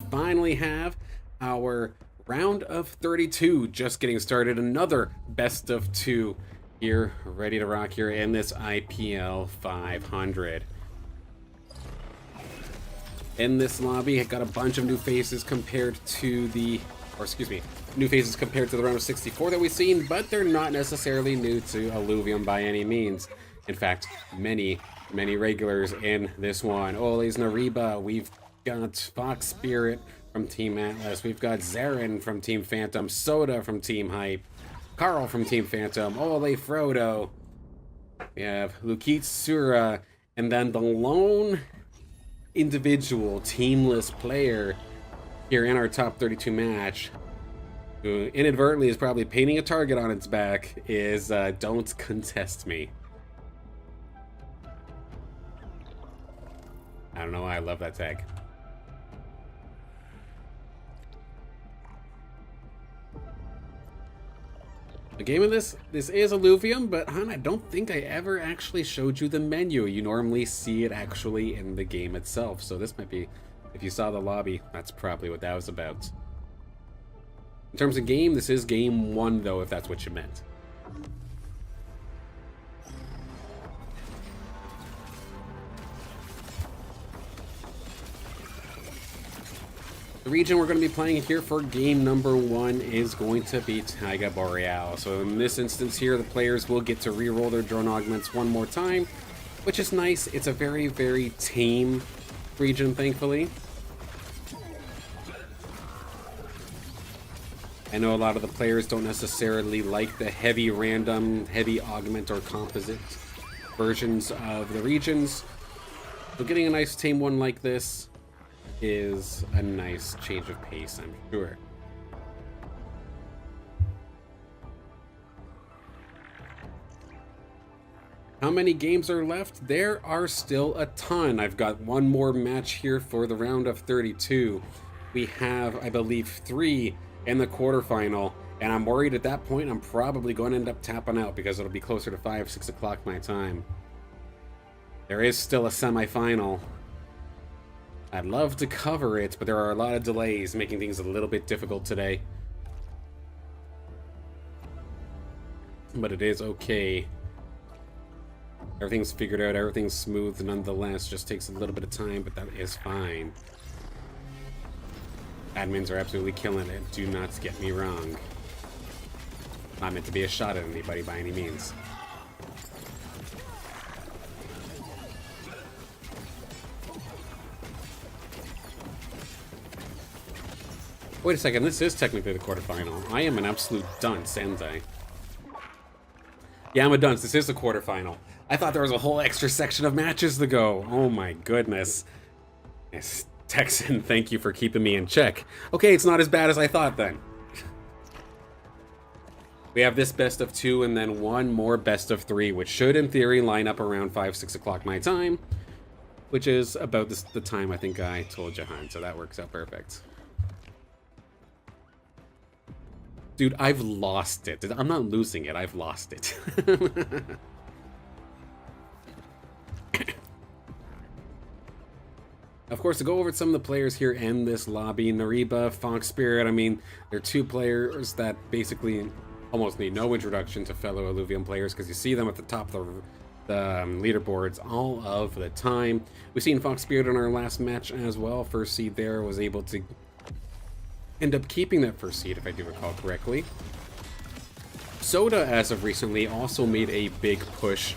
finally have our round of 32 just getting started. Another best of 2 here, ready to rock here in this IPL 500. In this lobby, I got a bunch of new faces compared to the, new faces compared to the round of 64 that we've seen, but they're not necessarily new to Illuvium by any means. In fact, many regulars in this one. OLA.Nareba, we've got Foxspirit from Team Atlas, we've got Zyrhen from Team Phantom, Sota from Team Hype, Karl from Team Phantom, OLA.FROUDO, we have LukeeeetsSURA, and then the lone individual teamless player here in our top 32 match, who inadvertently is probably painting a target on its back, is Don't Contest Me. I don't know why I love that tag. The game of this is Illuvium, but I don't think I ever actually showed you the menu. You normally see it actually in the game itself, so this might be, if you saw the lobby, that's probably what that was about. In terms of game, this is game 1 though, if that's what you meant. The region we're going to be playing here for game number 1 is going to be Taiga Boreal. So in this instance here, the players will get to re-roll their drone augments one more time, which is nice. It's a very tame region, thankfully. I know a lot of the players don't necessarily like the heavy random, heavy augment or composite versions of the regions. So getting a nice tame one like this is a nice change of pace, I'm sure. How many games are left? There are still a ton. I've got one more match here for the round of 32. We have, I believe, 3 in the quarterfinal, and I'm worried at that point I'm probably going to end up tapping out because it'll be closer to 5, 6 o'clock my time. There is still a semifinal. I'd love to cover it, but there are a lot of delays, making things a little bit difficult today. But it is okay. Everything's figured out, everything's smooth nonetheless, just takes a little bit of time, but that is fine. Admins are absolutely killing it, do not get me wrong. Not meant to be a shot at anybody by any means. Wait a second, this is technically the quarterfinal. I am an absolute dunce, ain't I? Yeah, I'm a dunce. This is the quarterfinal. I thought there was a whole extra section of matches to go. Oh my goodness. Yes, Texan, thank you for keeping me in check. Okay, it's not as bad as I thought then. We have this best of 2 and then one more best of 3, which should in theory line up around 5, 6 o'clock my time, which is about the time I think I told Jahan, so that works out perfect. Dude, I've lost it. I'm not losing it, I've lost it. Of course, to go over some of the players here in this lobby, Nareba, Foxspirit, I mean, they're 2 players that basically almost need no introduction to fellow Illuvium players because you see them at the top of the leaderboards all of the time. We've seen Foxspirit in our last match as well. First seed there, was able to end up keeping that first seed, if I do recall correctly. Sota, as of recently, also made a big push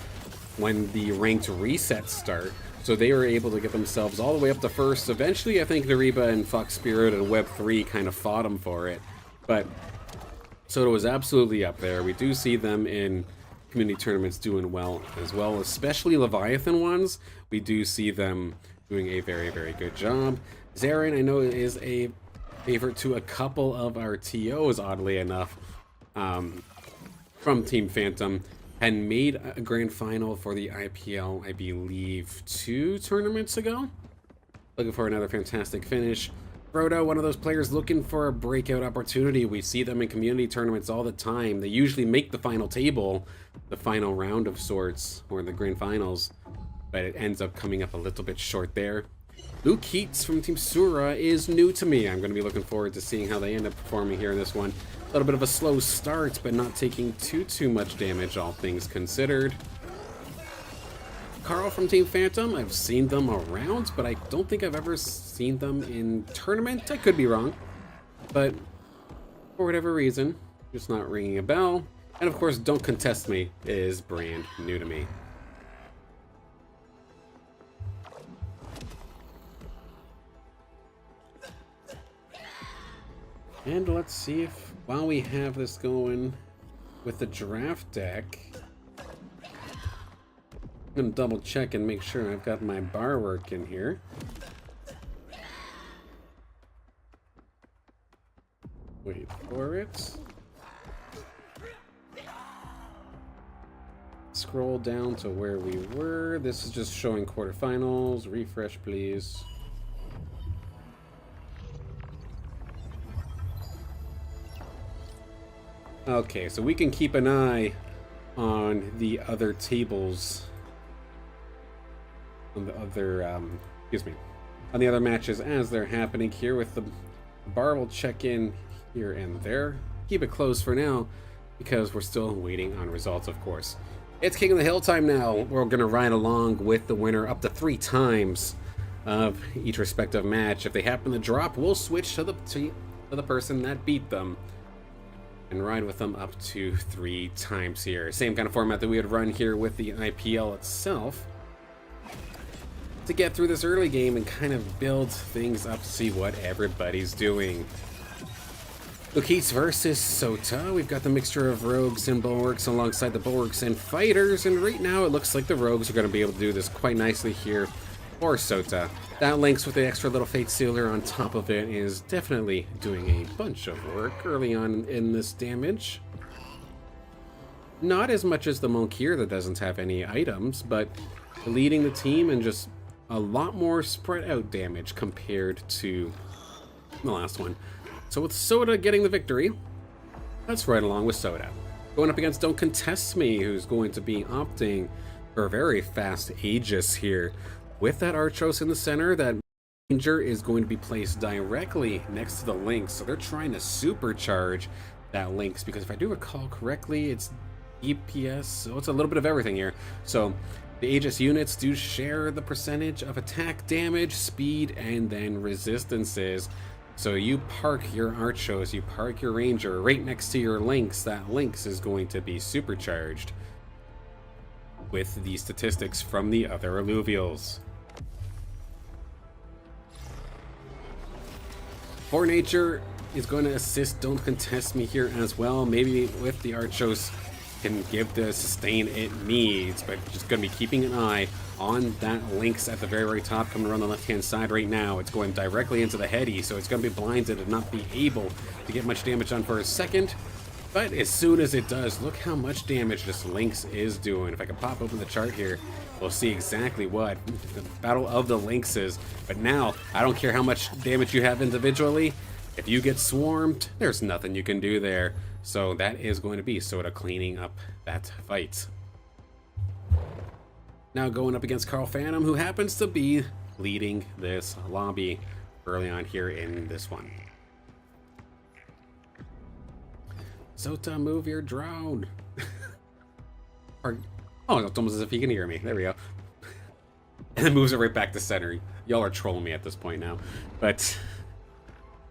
when the ranked resets start, so they were able to get themselves all the way up to first. Eventually, I think Nareba and Foxspirit and Web3 kind of fought them for it, but Sota was absolutely up there. We do see them in community tournaments doing well as well, especially Leviathan ones. We do see them doing a very good job. Zyrhen, I know, is a favorite to a couple of our TOs, oddly enough, from Team Phantom, and made a grand final for the IPL, I believe, 2 tournaments ago. Looking for another fantastic finish. Frodo, one of those players looking for a breakout opportunity. We see them in community tournaments all the time. They usually make the final table, the final round of sorts, or the grand finals, but it ends up coming up a little bit short there. LukeeeetsSURA from Team Sura is new to me. I'm going to be looking forward to seeing how they end up performing here in this one. A little bit of a slow start, but not taking too much damage, all things considered. Karl from Team Phantom, I've seen them around, but I don't think I've ever seen them in tournament. I could be wrong, but for whatever reason, just not ringing a bell. And of course, Don't Contest Me is brand new to me. And let's see if, while we have this going with the draft deck, I'm gonna double check and make sure I've got my bar work in here. Wait for it. Scroll down to where we were. This is just showing quarterfinals. Refresh, please. Okay, so we can keep an eye on the other tables, on the other, on the other matches as they're happening here. With the bar, will check in here and there. Keep it closed for now because we're still waiting on results, of course. It's King of the Hill time now. We're gonna ride along with the winner up to 3 times of each respective match. If they happen to drop, we'll switch to the person that beat them and ride with them up to 3 times here. Same kind of format that we would run here with the IPL itself, to get through this early game and kind of build things up to see what everybody's doing. LukeeeetsSURA versus Sota. We've got the mixture of rogues and bulwarks alongside the bulwarks and fighters, and right now it looks like the rogues are going to be able to do this quite nicely here for Sota. That Lynx with the extra little Fate Sealer on top of it is definitely doing a bunch of work early on in this damage. Not as much as the monk here that doesn't have any items, but leading the team and just a lot more spread out damage compared to the last one. So with Sota getting the victory, let's ride along with Sota. Going up against Don't Contest Me, who's going to be opting for a very fast Aegis here. With that Archos in the center, that Ranger is going to be placed directly next to the Lynx. So they're trying to supercharge that Lynx, because if I do recall correctly, it's EPS, so it's a little bit of everything here. So the Aegis units do share the percentage of attack damage, speed, and then resistances. So you park your Archos, you park your Ranger right next to your Lynx, that Lynx is going to be supercharged with the statistics from the other Alluvials. For Nature is going to assist Don't Contest Me here as well. Maybe with the Archos can give the sustain it needs, but just going to be keeping an eye on that Lynx at the very top, coming around the left-hand side right now. It's going directly into the heady, so it's going to be blinded and not be able to get much damage on for a second. But as soon as it does, look how much damage this Lynx is doing. If I can pop open the chart here, we'll see exactly what the Battle of the Lynxes. But now, I don't care how much damage you have individually. If you get swarmed, there's nothing you can do there. So that is going to be Sota cleaning up that fight. Now going up against KarlPHTM, who happens to be leading this lobby early on here in this one. Sota, move your drone. Oh, it's almost as if he can hear me. There we go. And it moves it right back to center. Y'all are trolling me at this point now. But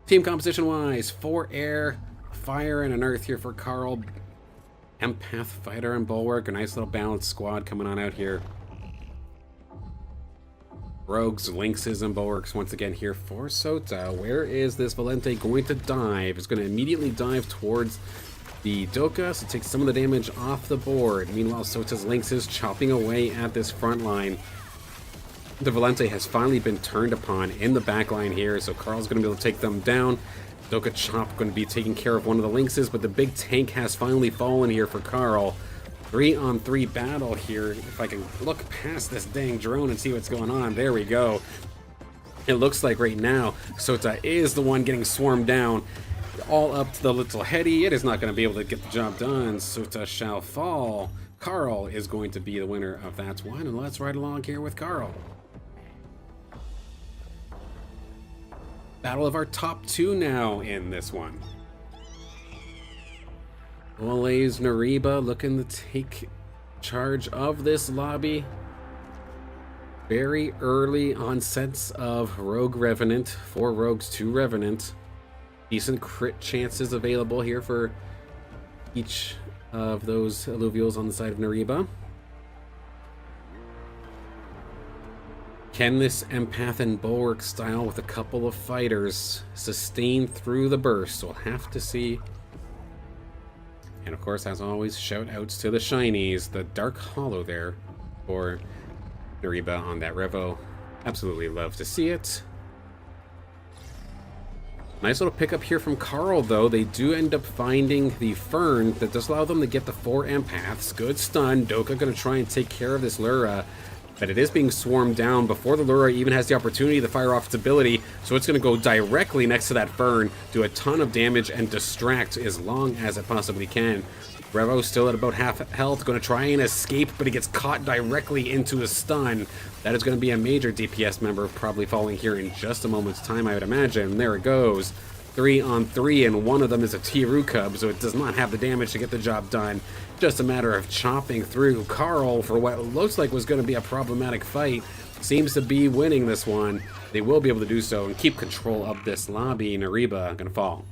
team composition-wise, 4 air, fire, and an earth here for Karl. Empath, fighter, and bulwark. A nice little balanced squad coming on out here. Rogues, Lynxes, and bulwarks once again here for Sota. Where is this Valente going to dive? It's going to immediately dive towards the Doka, so take some of the damage off the board. Meanwhile, Sota's Lynx is chopping away at this front line. The Valente has finally been turned upon in the back line here, so Karl's going to be able to take them down. Doka Chop going to be taking care of one of the Lynxes, but the big tank has finally fallen here for Karl. 3-on-3 battle here. If I can look past this dang drone and see what's going on. There we go. It looks like right now Sota is the one getting swarmed down. All up to the little heady. It is not going to be able to get the job done. Sota shall fall. Karl is going to be the winner of that one, and let's ride along here with Karl. battle of our top two now in this one. OLA.Nareba looking to take charge of this lobby. Very early onsets of Rogue Revenant. 4 Rogues, 2 Revenant. Decent crit chances available here for each of those Illuvials on the side of Nareba. Can this Empath and Bulwark style with a couple of fighters sustain through the burst? We'll have to see. And of course, as always, shout outs to the shinies, the Dark Hollow there for Nareba on that Revo. Absolutely love to see it. Nice little pickup here from Karl, though. They do end up finding the Fern that does allow them to get the 4 empaths. Good stun. Doka gonna try and take care of this Lura, but it is being swarmed down before the Lura even has the opportunity to fire off its ability, so it's gonna go directly next to that Fern, do a ton of damage, and distract as long as it possibly can. Revo still at about half health, gonna try and escape, but he gets caught directly into a stun. That is gonna be a major DPS member probably falling here in just a moment's time, I would imagine. There it goes. 3 on 3, and one of them is a Tiru Cub, so it does not have the damage to get the job done. Just a matter of chopping through. Karl, for what looks like was gonna be a problematic fight, seems to be winning this one. They will be able to do so and keep control of this lobby. Nareba gonna fall.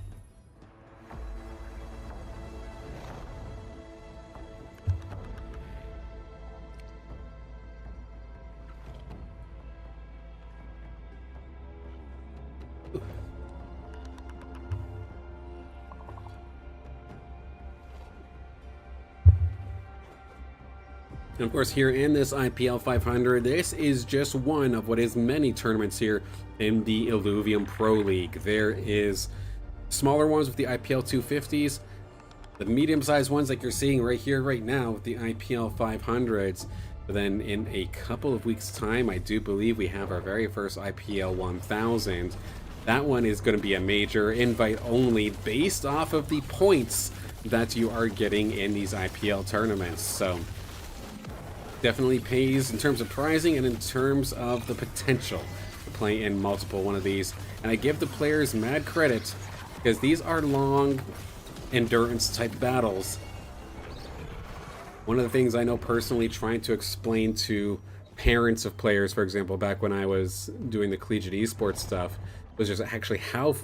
And of course, here in this IPL 500, this is just one of what is many tournaments here in the Illuvium Pro League. There is smaller ones with the IPL 250s, the medium-sized ones like you're seeing right here, right now, with the IPL 500s. But then in a couple of weeks' time, I do believe we have our very first IPL 1000. That one is going to be a major invite only based off of the points that you are getting in these IPL tournaments. So definitely pays in terms of pricing and in terms of the potential to play in multiple one of these. And I give the players mad credit because these are long endurance type battles. One of the things I know personally, trying to explain to parents of players, for example, back when I was doing the collegiate esports stuff, was just actually how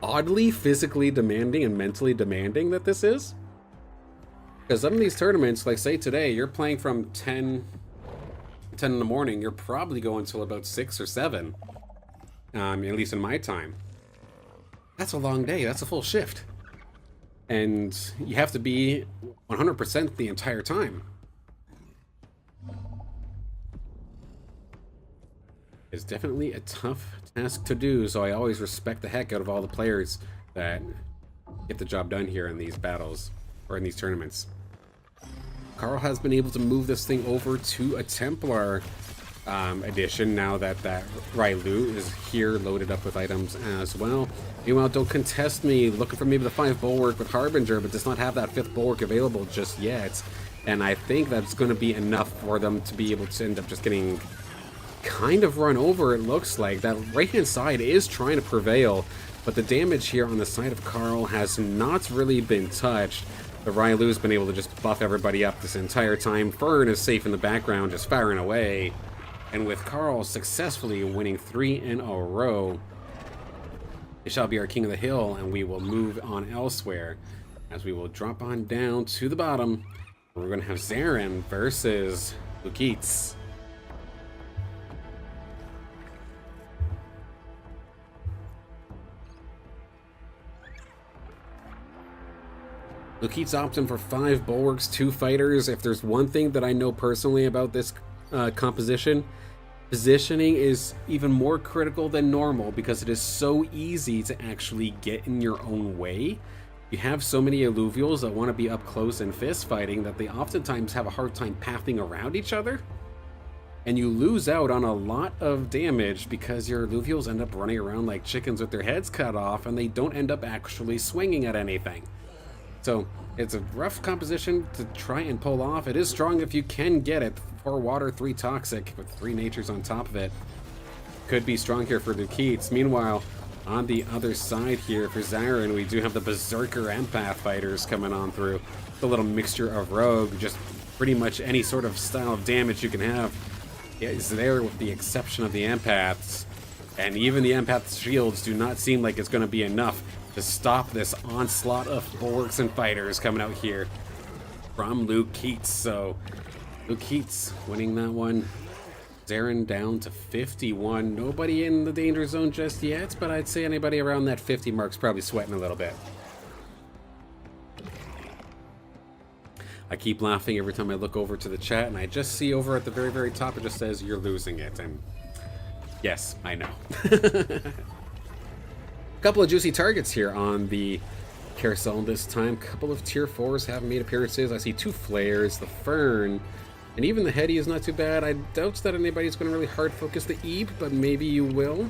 oddly physically demanding and mentally demanding that this is. Because some of these tournaments, like say today, you're playing from 10 in the morning, you're probably going till about 6 or 7, at least in my time. That's a long day, that's a full shift. And you have to be 100% the entire time. It's definitely a tough task to do, so I always respect the heck out of all the players that get the job done here in these battles, or in these tournaments. Karl has been able to move this thing over to a Templar edition now that that Railu is here loaded up with items as well. Meanwhile, Don't Contest Me looking for maybe the 5 Bulwark with Harbinger, but does not have that 5th Bulwark available just yet. And I think that's going to be enough for them to be able to end up just getting kind of run over, it looks like. That right-hand side is trying to prevail, but the damage here on the side of Karl has not really been touched. The Railu's been able to just buff everybody up this entire time. Fern is safe in the background, just firing away. And with Karl successfully winning 3 in a row, it shall be our King of the Hill, and we will move on elsewhere. As we will drop on down to the bottom, where we're going to have Zyrhen versus LukeeeetsSURA. LukeeeetsSURA opting for 5 Bulwarks, 2 Fighters. If there's one thing that I know personally about this composition, positioning is even more critical than normal because it is so easy to actually get in your own way. You have so many Illuvials that want to be up close and fist fighting that they oftentimes have a hard time pathing around each other. And you lose out on a lot of damage because your Illuvials end up running around like chickens with their heads cut off and they don't end up actually swinging at anything. So it's a rough composition to try and pull off. It is strong if you can get it. 4 water, 3 toxic, with 3 natures on top of it. Could be strong here for LukeeeetsSURA. Meanwhile, On the other side here for Zyren, we do have the Berserker Empath fighters coming on through. A little mixture of rogue, just pretty much any sort of style of damage you can have is there with the exception of the Empaths. And even the Empath's shields do not seem like it's going to be enough to stop this onslaught of bulwarks and fighters coming out here from LukeeeetsSURA. So LukeeeetsSURA winning that one. Zyren down to 51. Nobody in the danger zone just yet, but I'd say anybody around that 50 mark's probably sweating a little bit. I keep laughing every time I look over to the chat, and I just see over at the very, very top, it just says, "You're losing it." And yes, I know. A couple of juicy targets here on the carousel this time. A couple of tier 4s have made appearances. I see 2 flares, the Fern, and even the Heady is not too bad. I doubt that anybody's going to really hard focus the Eve, but maybe you will.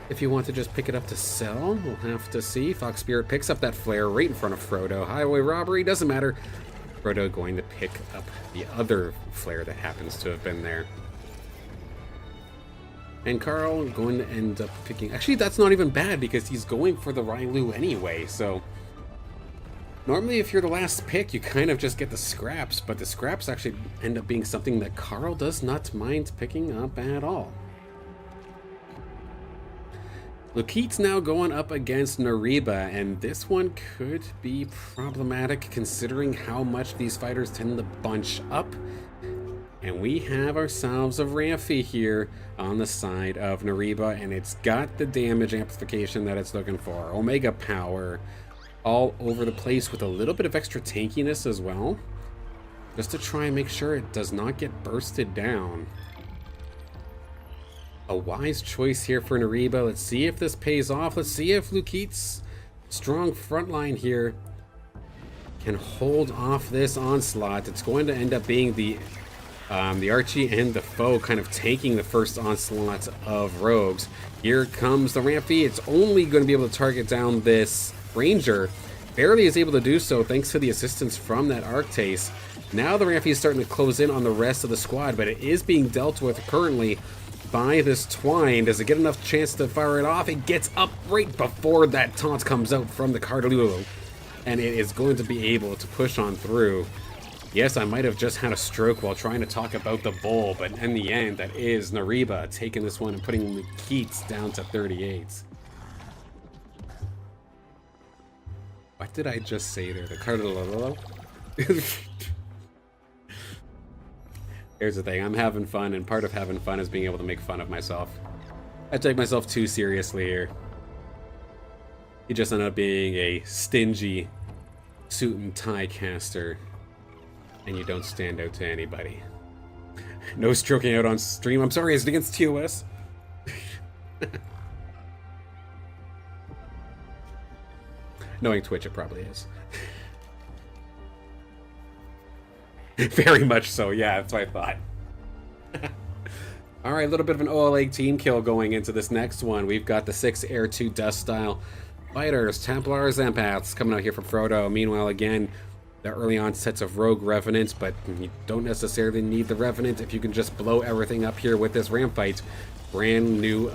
If you want to just pick it up to sell, we'll have to see. Foxspirit picks up that flare right in front of FROUDO. Highway robbery, doesn't matter. FROUDO going to pick up the other flare that happens to have been there. And Karl going to end up picking... Actually, that's not even bad because he's going for the Rylu anyway, so... Normally, if you're the last pick, you kind of just get the scraps, but the scraps actually end up being something that Karl does not mind picking up at all. LukeeeetsSURA now going up against Nareba, and this one could be problematic considering how much these fighters tend to bunch up. And we have ourselves a Ramphy here on the side of Nareba, and it's got the damage amplification that it's looking for. Omega power all over the place with a little bit of extra tankiness as well, just to try and make sure it does not get bursted down. A wise choice here for Nareba. Let's see if this pays off. Let's see if LukeeeetsSURA's strong front line here can hold off this onslaught. It's going to end up being the Archie and the foe kind of taking the first onslaught of rogues. Here comes the Ramphy. It's only going to be able to target down this Ranger. Barely is able to do so thanks to the assistance from that Arctase. Now the Ramphy is starting to close in on the rest of the squad, but it is being dealt with currently by this Twine. Does it get enough chance to fire it off? It gets up right before that taunt comes out from the Cardalulu, and it is going to be able to push on through. Yes, I might have just had a stroke while trying to talk about the bull, but in the end, that is Nareba taking this one and putting LukeeeetsSURA down to 38. What did I just say there? The Cardalulu? Here's the thing, I'm having fun, and part of having fun is being able to make fun of myself. I take myself too seriously here. You just end up being a stingy suit and tie caster, and you don't stand out to anybody. No stroking out on stream. I'm sorry, is it against TOS? Knowing Twitch, it probably is. Very much so, yeah, that's what I thought. Alright, a little bit of an OLA team kill going into this next one. We've got the 6 Air 2 Dust style fighters, Templars, Empaths coming out here from FROUDO. Meanwhile, again, the early on sets of Rogue Revenants, but you don't necessarily need the Revenant if you can just blow everything up here with this Ram fight. Brand new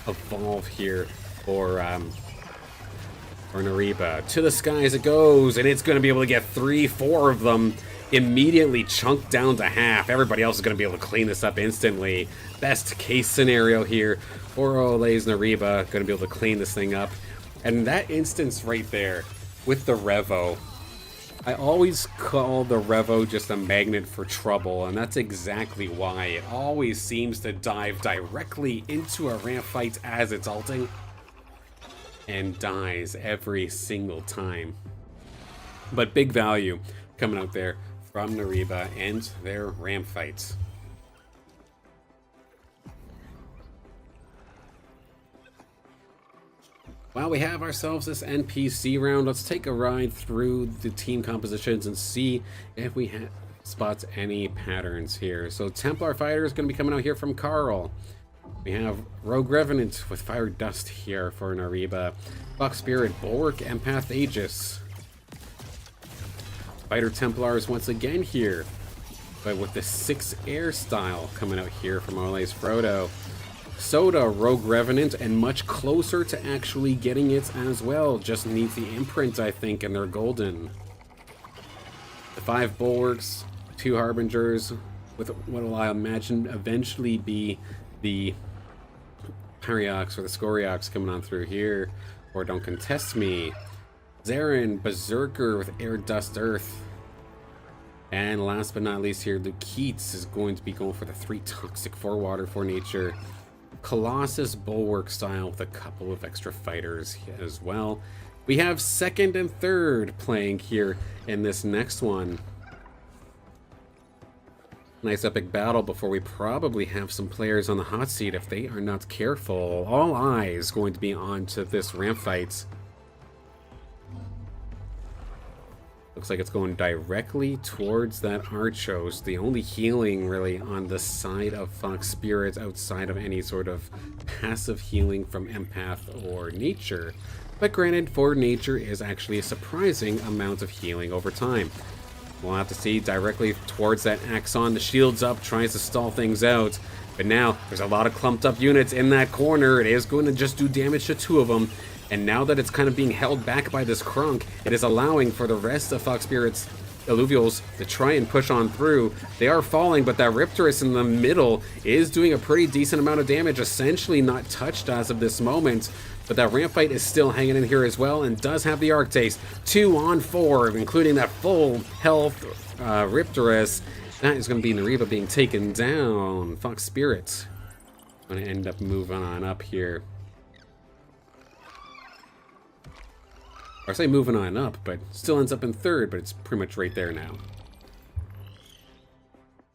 evolve here for Nareba. To the skies it goes, and it's going to be able to get 3-4 of them immediately chunked down to half. Everybody else is going to be able to clean this up instantly. Best case scenario here for OLA.Nareba, going to be able to clean this thing up. And that instance right there with the Revo, I always call the Revo just a magnet for trouble, and that's exactly why. It always seems to dive directly into a ramp fight as it's ulting, and dies every single time. But big value coming out there from Nareba and their ramp fights. Well, we have ourselves this NPC round. Let's take a ride through the team compositions and see if we spot any patterns here. So Templar Fighter is going to be coming out here from Karl. We have Rogue Revenant with Fire Dust here for Nareba. Foxspirit, Bulwark, Empath, Aegis. Fighter Templars once again here, but with the 6 Air style coming out here from OLA.FROUDO. Sota, Rogue Revenant, and much closer to actually getting it as well. Just needs the imprint, I think, and they're golden. The 5 Bulwarks, 2 Harbingers, with what will I imagine eventually be the Pariox or the Scoriox coming on through here. Or Don't Contest Me. Zyrhen, Berserker with Air, Dust, Earth. And last but not least here, LukeeeetsSURA is going to be going for the 3 Toxic, 4 Water, 4 Nature. Colossus Bulwark style with a couple of extra fighters as well. We have second and third playing here in this next one. Nice epic battle before we probably have some players on the hot seat if they are not careful. All eyes going to be on to this ramp fight. Looks like it's going directly towards that Archos. The only healing really on the side of Foxspirit outside of any sort of passive healing from Empath or Nature. But granted, for Nature is actually a surprising amount of healing over time. We'll have to see directly towards that Axon. The shield's up, tries to stall things out. But now, there's a lot of clumped up units in that corner. It is going to just do damage to 2 of them. And now that it's kind of being held back by this Krunk, it is allowing for the rest of Foxspirit's Illuvials to try and push on through. They are falling, but that Riptorus in the middle is doing a pretty decent amount of damage, essentially not touched as of this moment. But that ramp fight is still hanging in here as well and does have the Arc Taste. 2 on 4, including that full health Riptorus. That is going to be Nareba being taken down. Foxspirit going to end up moving on up here. Or I say moving on up, but still ends up in third, but it's pretty much right there now.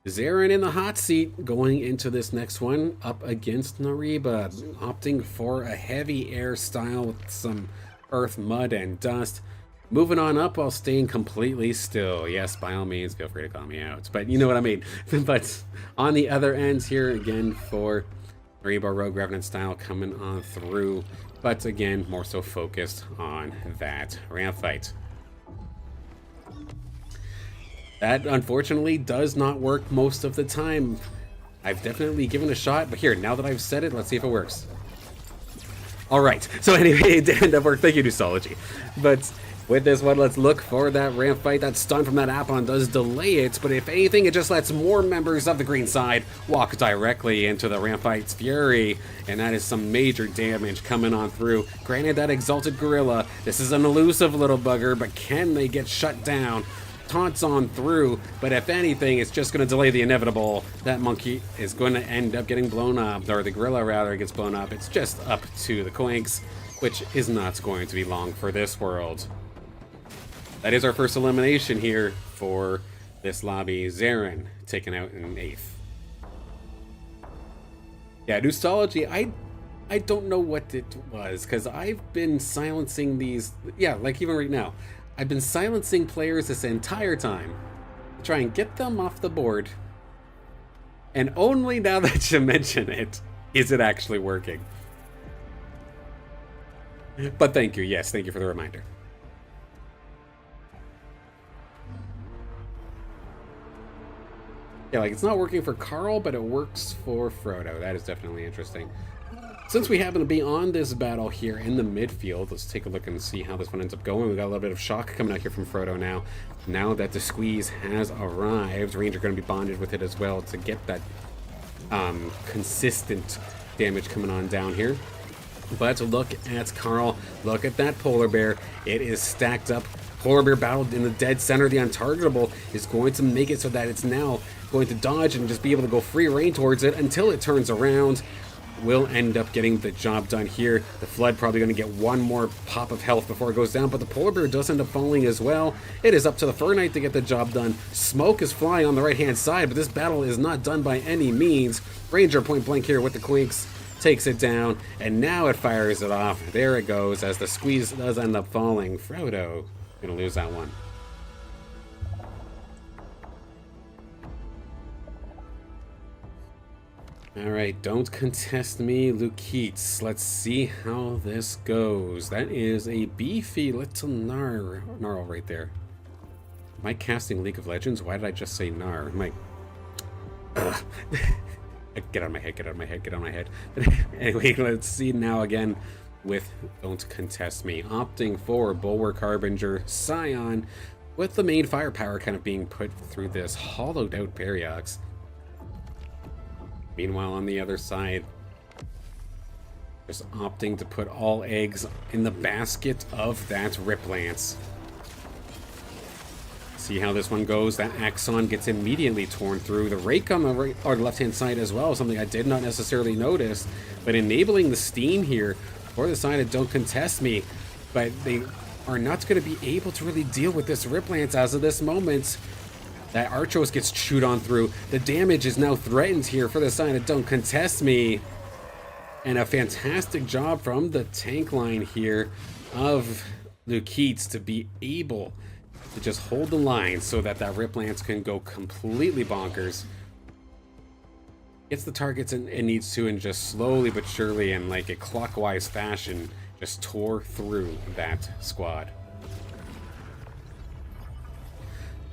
Zyrhen in the hot seat going into this next one up against Nareba, opting for a heavy air style with some earth, mud, and dust. Moving on up while staying completely still. Yes, by all means, feel free to call me out, but you know what I mean. But on the other end here, again, for Nareba, Rogue Revenant style coming on through, but again, more so focused on that ramp fight. That, unfortunately, does not work most of the time. I've definitely given it a shot, but here, now that I've said it, let's see if it works. Alright, so anyway, it did end up working. Thank you, Newsology. But with this one, let's look for that ramp fight. That stun from that Apon does delay it, but if anything, it just lets more members of the green side walk directly into the ramp fight's fury, and that is some major damage coming on through. Granted, that Exalted Gorilla, this is an elusive little bugger, but can they get shut down? Taunts on through, but if anything, it's just going to delay the inevitable. That monkey is going to end up getting blown up, or the gorilla rather gets blown up. It's just up to the Quinks, which is not going to be long for this world. That is our first elimination here for this lobby. Zyrhen taken out in 8th. Yeah, Newsology, I don't know what it was, because I've been silencing these, yeah, like even right now. I've been silencing players this entire time to try and get them off the board. And only now that you mention it, is it actually working. But thank you, yes, thank you for the reminder. Yeah, like it's not working for Karl, but it works for Frodo. That is definitely interesting. Since we happen to be on this battle here in the midfield, let's take a look and see how this one ends up going. We got a little bit of shock coming out here from Frodo now. Now that the squeeze has arrived, Ranger going to be bonded with it as well to get that consistent damage coming on down here. But look at Karl, look at that polar bear. It is stacked up. Polar bear battled in the dead center. The untargetable is going to make it so that it's now going to dodge and just be able to go free reign towards it until it turns around. Will end up getting the job done here. The Flood probably going to get one more pop of health before it goes down, but the polar bear does end up falling as well. It is up to the Fur Knight to get the job done. Smoke is flying on the right-hand side, but this battle is not done by any means. Ranger point blank here with the Quinks takes it down, and now it fires it off. There it goes as the squeeze does end up falling. Frodo going to lose that one. Alright, Don't Contest Me, LukeeeetsSURA. Let's see how this goes. That is a beefy little gnarl right there. Am I casting League of Legends? Why did I just say gnar? Get out of my head, get out of my head, get out of my head. Anyway, let's see now again with Don't Contest Me. Opting for Bulwark Harbinger Scion, with the main firepower kind of being put through this hollowed out Barriox. Meanwhile, on the other side, just opting to put all eggs in the basket of that Rip Lance. See how this one goes. That Axon gets immediately torn through. The rake on the right or left-hand side as well, something I did not necessarily notice, but enabling the steam here for the side of Don't Contest Me. But they are not going to be able to really deal with this Rip Lance as of this moment. That Archos gets chewed on through. The damage is now threatened here for the side of Don't Contest Me. And a fantastic job from the tank line here of Lukeeets to be able to just hold the line so that that Rip Lance can go completely bonkers. Gets the targets it needs to, and just slowly but surely in like a clockwise fashion just tore through that squad.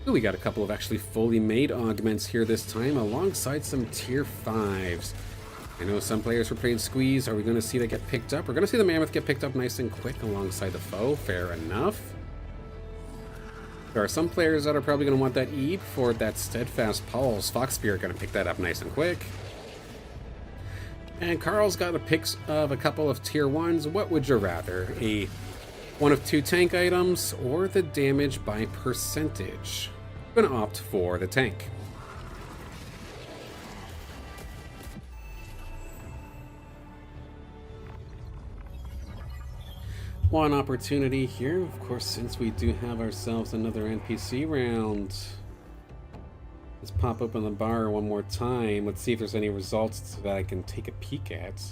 Ooh, we got a couple of actually fully made augments here this time alongside some tier 5s. I know some players were playing squeeze. Are we going to see that get picked up? We're going to see the Mammoth get picked up nice and quick alongside the foe. Fair enough. There are some players that are probably going to want that E for that Steadfast Pulse. Foxspirit going to pick that up nice and quick. And Karl's got a pick of a couple of tier 1s. What would you rather? One of 2 tank items or the damage by percentage? I'm going to opt for the tank. One opportunity here, of course, since we do have ourselves another NPC round. Let's pop open the bar one more time. Let's see if there's any results that I can take a peek at.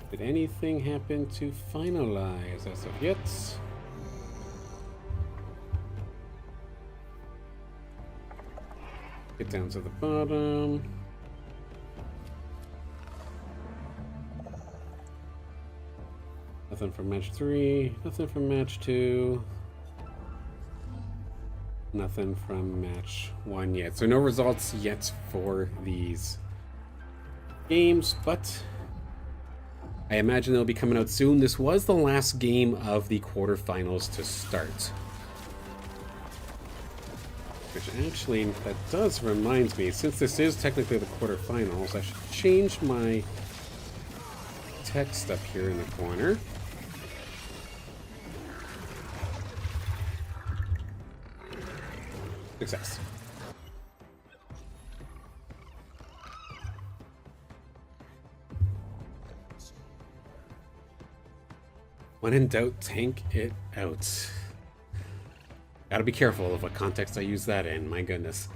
Did anything happen to finalize as of yet? Get down to the bottom. Nothing from match 3, nothing from match 2, nothing from match 1 yet. So no results yet for these games, but I imagine they'll be coming out soon. This was the last game of the quarterfinals to start. Which actually, that does remind me, since this is technically the quarterfinals, I should change my text up here in the corner. Success. When in doubt, tank it out. Gotta be careful of what context I use that in, my goodness.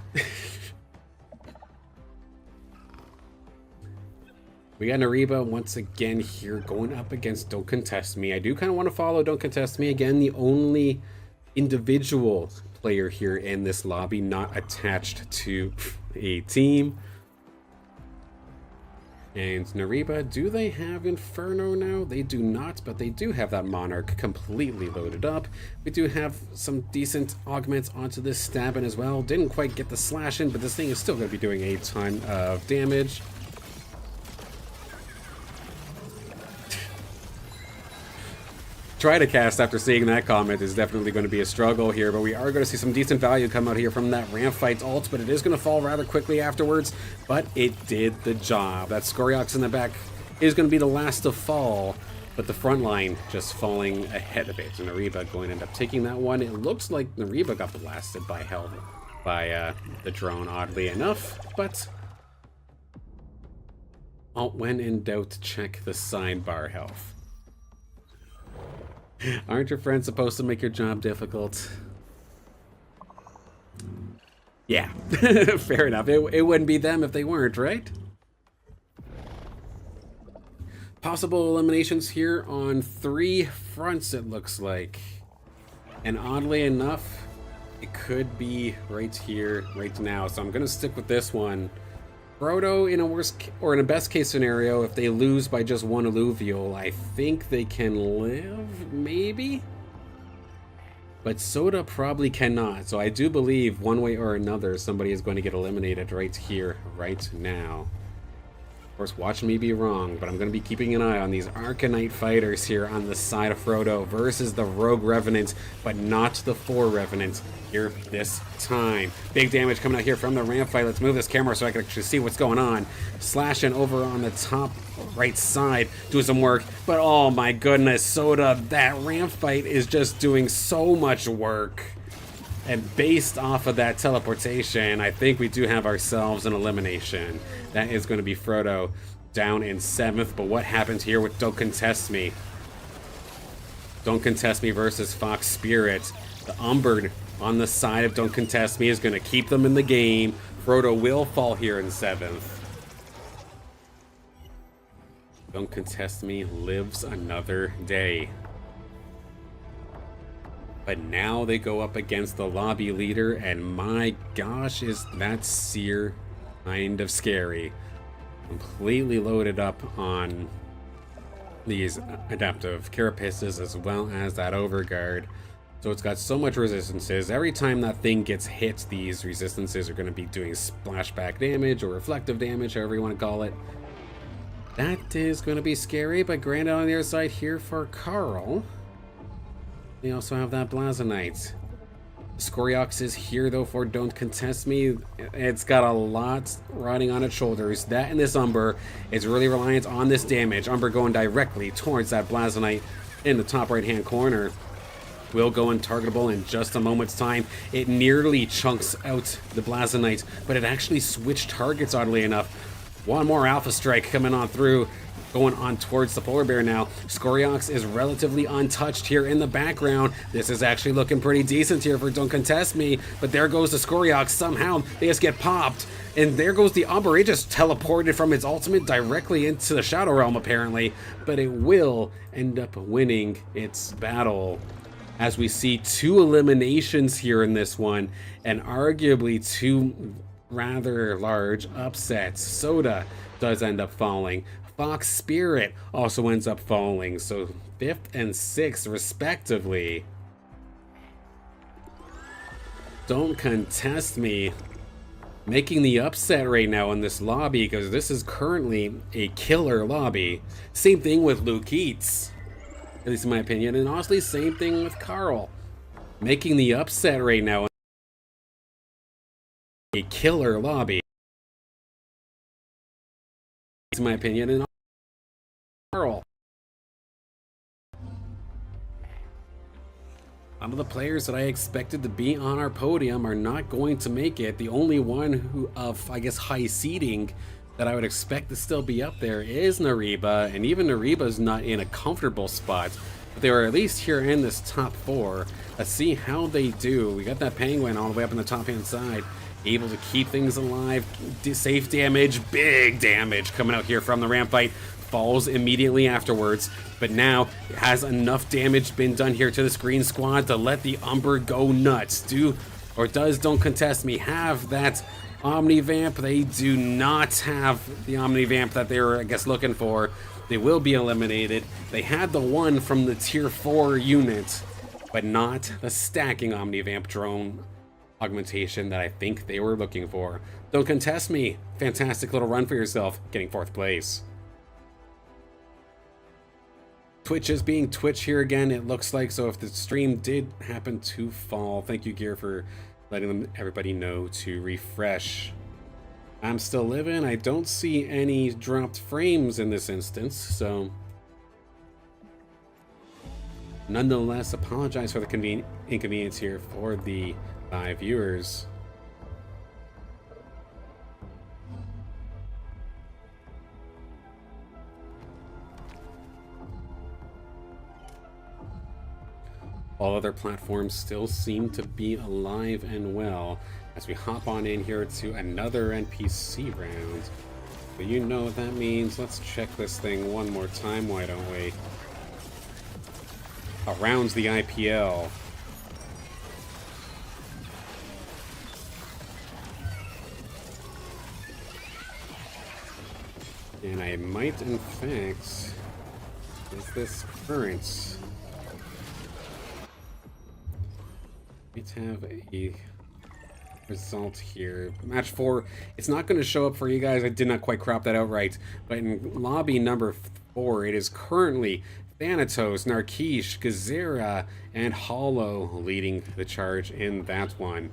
We got Nareba once again here going up against Don't Contest Me. I do kind of want to follow Don't Contest Me. Again, the only individual player here in this lobby not attached to a team. And Nareba, do they have Inferno now? They do not, but they do have that Monarch completely loaded up. We do have some decent augments onto this stabbing as well. Didn't quite get the slash in, but this thing is still going to be doing a ton of damage. Try to cast after seeing that comment is definitely going to be a struggle here, but we are going to see some decent value come out here from that Ramp Fight ult, but it is going to fall rather quickly afterwards, but it did the job. That Scoriox in the back is going to be the last to fall, but the front line just falling ahead of it. And Nareba going to end up taking that one. It looks like Nareba got blasted by the drone, oddly enough, but when in doubt, check the sidebar health. Aren't your friends supposed to make your job difficult? Yeah, fair enough. It wouldn't be them if they weren't, right? Possible eliminations here on 3 fronts, it looks like. And oddly enough, it could be right here, right now. So I'm going to stick with this one. Frodo, in a best case scenario, if they lose by just 1 alluvial, I think they can live, maybe? but Sota probably cannot. So I do believe one way or another somebody is going to get eliminated right here, right now. Of course, watch me be wrong, but I'm going to be keeping an eye on these Arcanite fighters here on the side of Frodo versus the Rogue Revenant, but not the 4 Revenant here this time. Big damage coming out here from the ramp fight. Let's move this camera so I can actually see what's going on. Slashing over on the top right side, doing some work, but oh my goodness, Sota, that ramp fight is just doing so much work. And based off of that teleportation, I think we do have ourselves an elimination. That is going to be Frodo down in 7th. But what happens here with Don't Contest Me? Don't Contest Me versus Foxspirit. The Umber on the side of Don't Contest Me is going to keep them in the game. Frodo will fall here in 7th. Don't Contest Me lives another day. But now they go up against the lobby leader, and my gosh, is that Seer kind of scary. Completely loaded up on these adaptive carapaces as well as that overguard. So it's got so much resistances. Every time that thing gets hit, these resistances are going to be doing splashback damage or reflective damage, however you want to call it. That is going to be scary, but granted on the other side here for Karl, they also have that Blazonite. Scoriox is here though for Don't Contest Me. It's got a lot riding on its shoulders. That and this Umber is really reliant on this damage. Umber going directly towards that Blazonite in the top right hand corner. Will go untargetable in just a moment's time. It nearly chunks out the Blazonite, but it actually switched targets oddly enough. One more Alpha Strike coming on through. Going on towards the polar bear now. Scoriox is relatively untouched here in the background. This is actually looking pretty decent here for Don't Contest Me, but there goes the Scoriox. Somehow they just get popped, and there goes the Umber. It just teleported from its ultimate directly into the Shadow Realm apparently, but it will end up winning its battle. As we see 2 eliminations here in this one, and arguably 2 rather large upsets. Sota does end up falling. Foxspirit also ends up falling, so 5th and 6th respectively. Don't Contest Me making the upset right now in this lobby, because this is currently a killer lobby. Same thing with Lukeeets, at least in my opinion, and honestly same thing with Karl. Making the upset right now in a killer lobby, in my opinion, and Karl. Some of the players that I expected to be on our podium are not going to make it. The only one who of, I guess, high seeding that I would expect to still be up there is Nareba, and even Nareba's not in a comfortable spot. But they were at least here in this top 4. Let's see how they do. We got that Penguin all the way up on the top-hand side. Able to keep things alive. Safe damage, big damage coming out here from the ramp fight. Falls immediately afterwards, but now has enough damage been done here to the Screen Squad to let the Umber go nuts. Does Don't Contest Me have that Omnivamp? They do not have the Omnivamp that they were, I guess, looking for. They will be eliminated. They had the one from the tier 4 unit, but not the stacking Omnivamp drone augmentation that I think they were looking for. Don't Contest Me. Fantastic little run for yourself, getting 4th place. Twitch is being Twitch here again, it looks like, so if the stream did happen to fall, thank you, Gear, for letting everybody know to refresh. I'm still living. I don't see any dropped frames in this instance, so nonetheless, apologize for the inconvenience here for the live viewers. All other platforms still seem to be alive and well as we hop on in here to another NPC round. But you know what that means. Let's check this thing one more time, why don't we? Around the IPL. And I might, in fact, is this current? Let's have a result here. Match 4. It's not going to show up for you guys. I did not quite crop that out right. But in lobby number 4, it is currently Thanatos, Narkeesh, Gazera, and Hollow leading the charge in that one.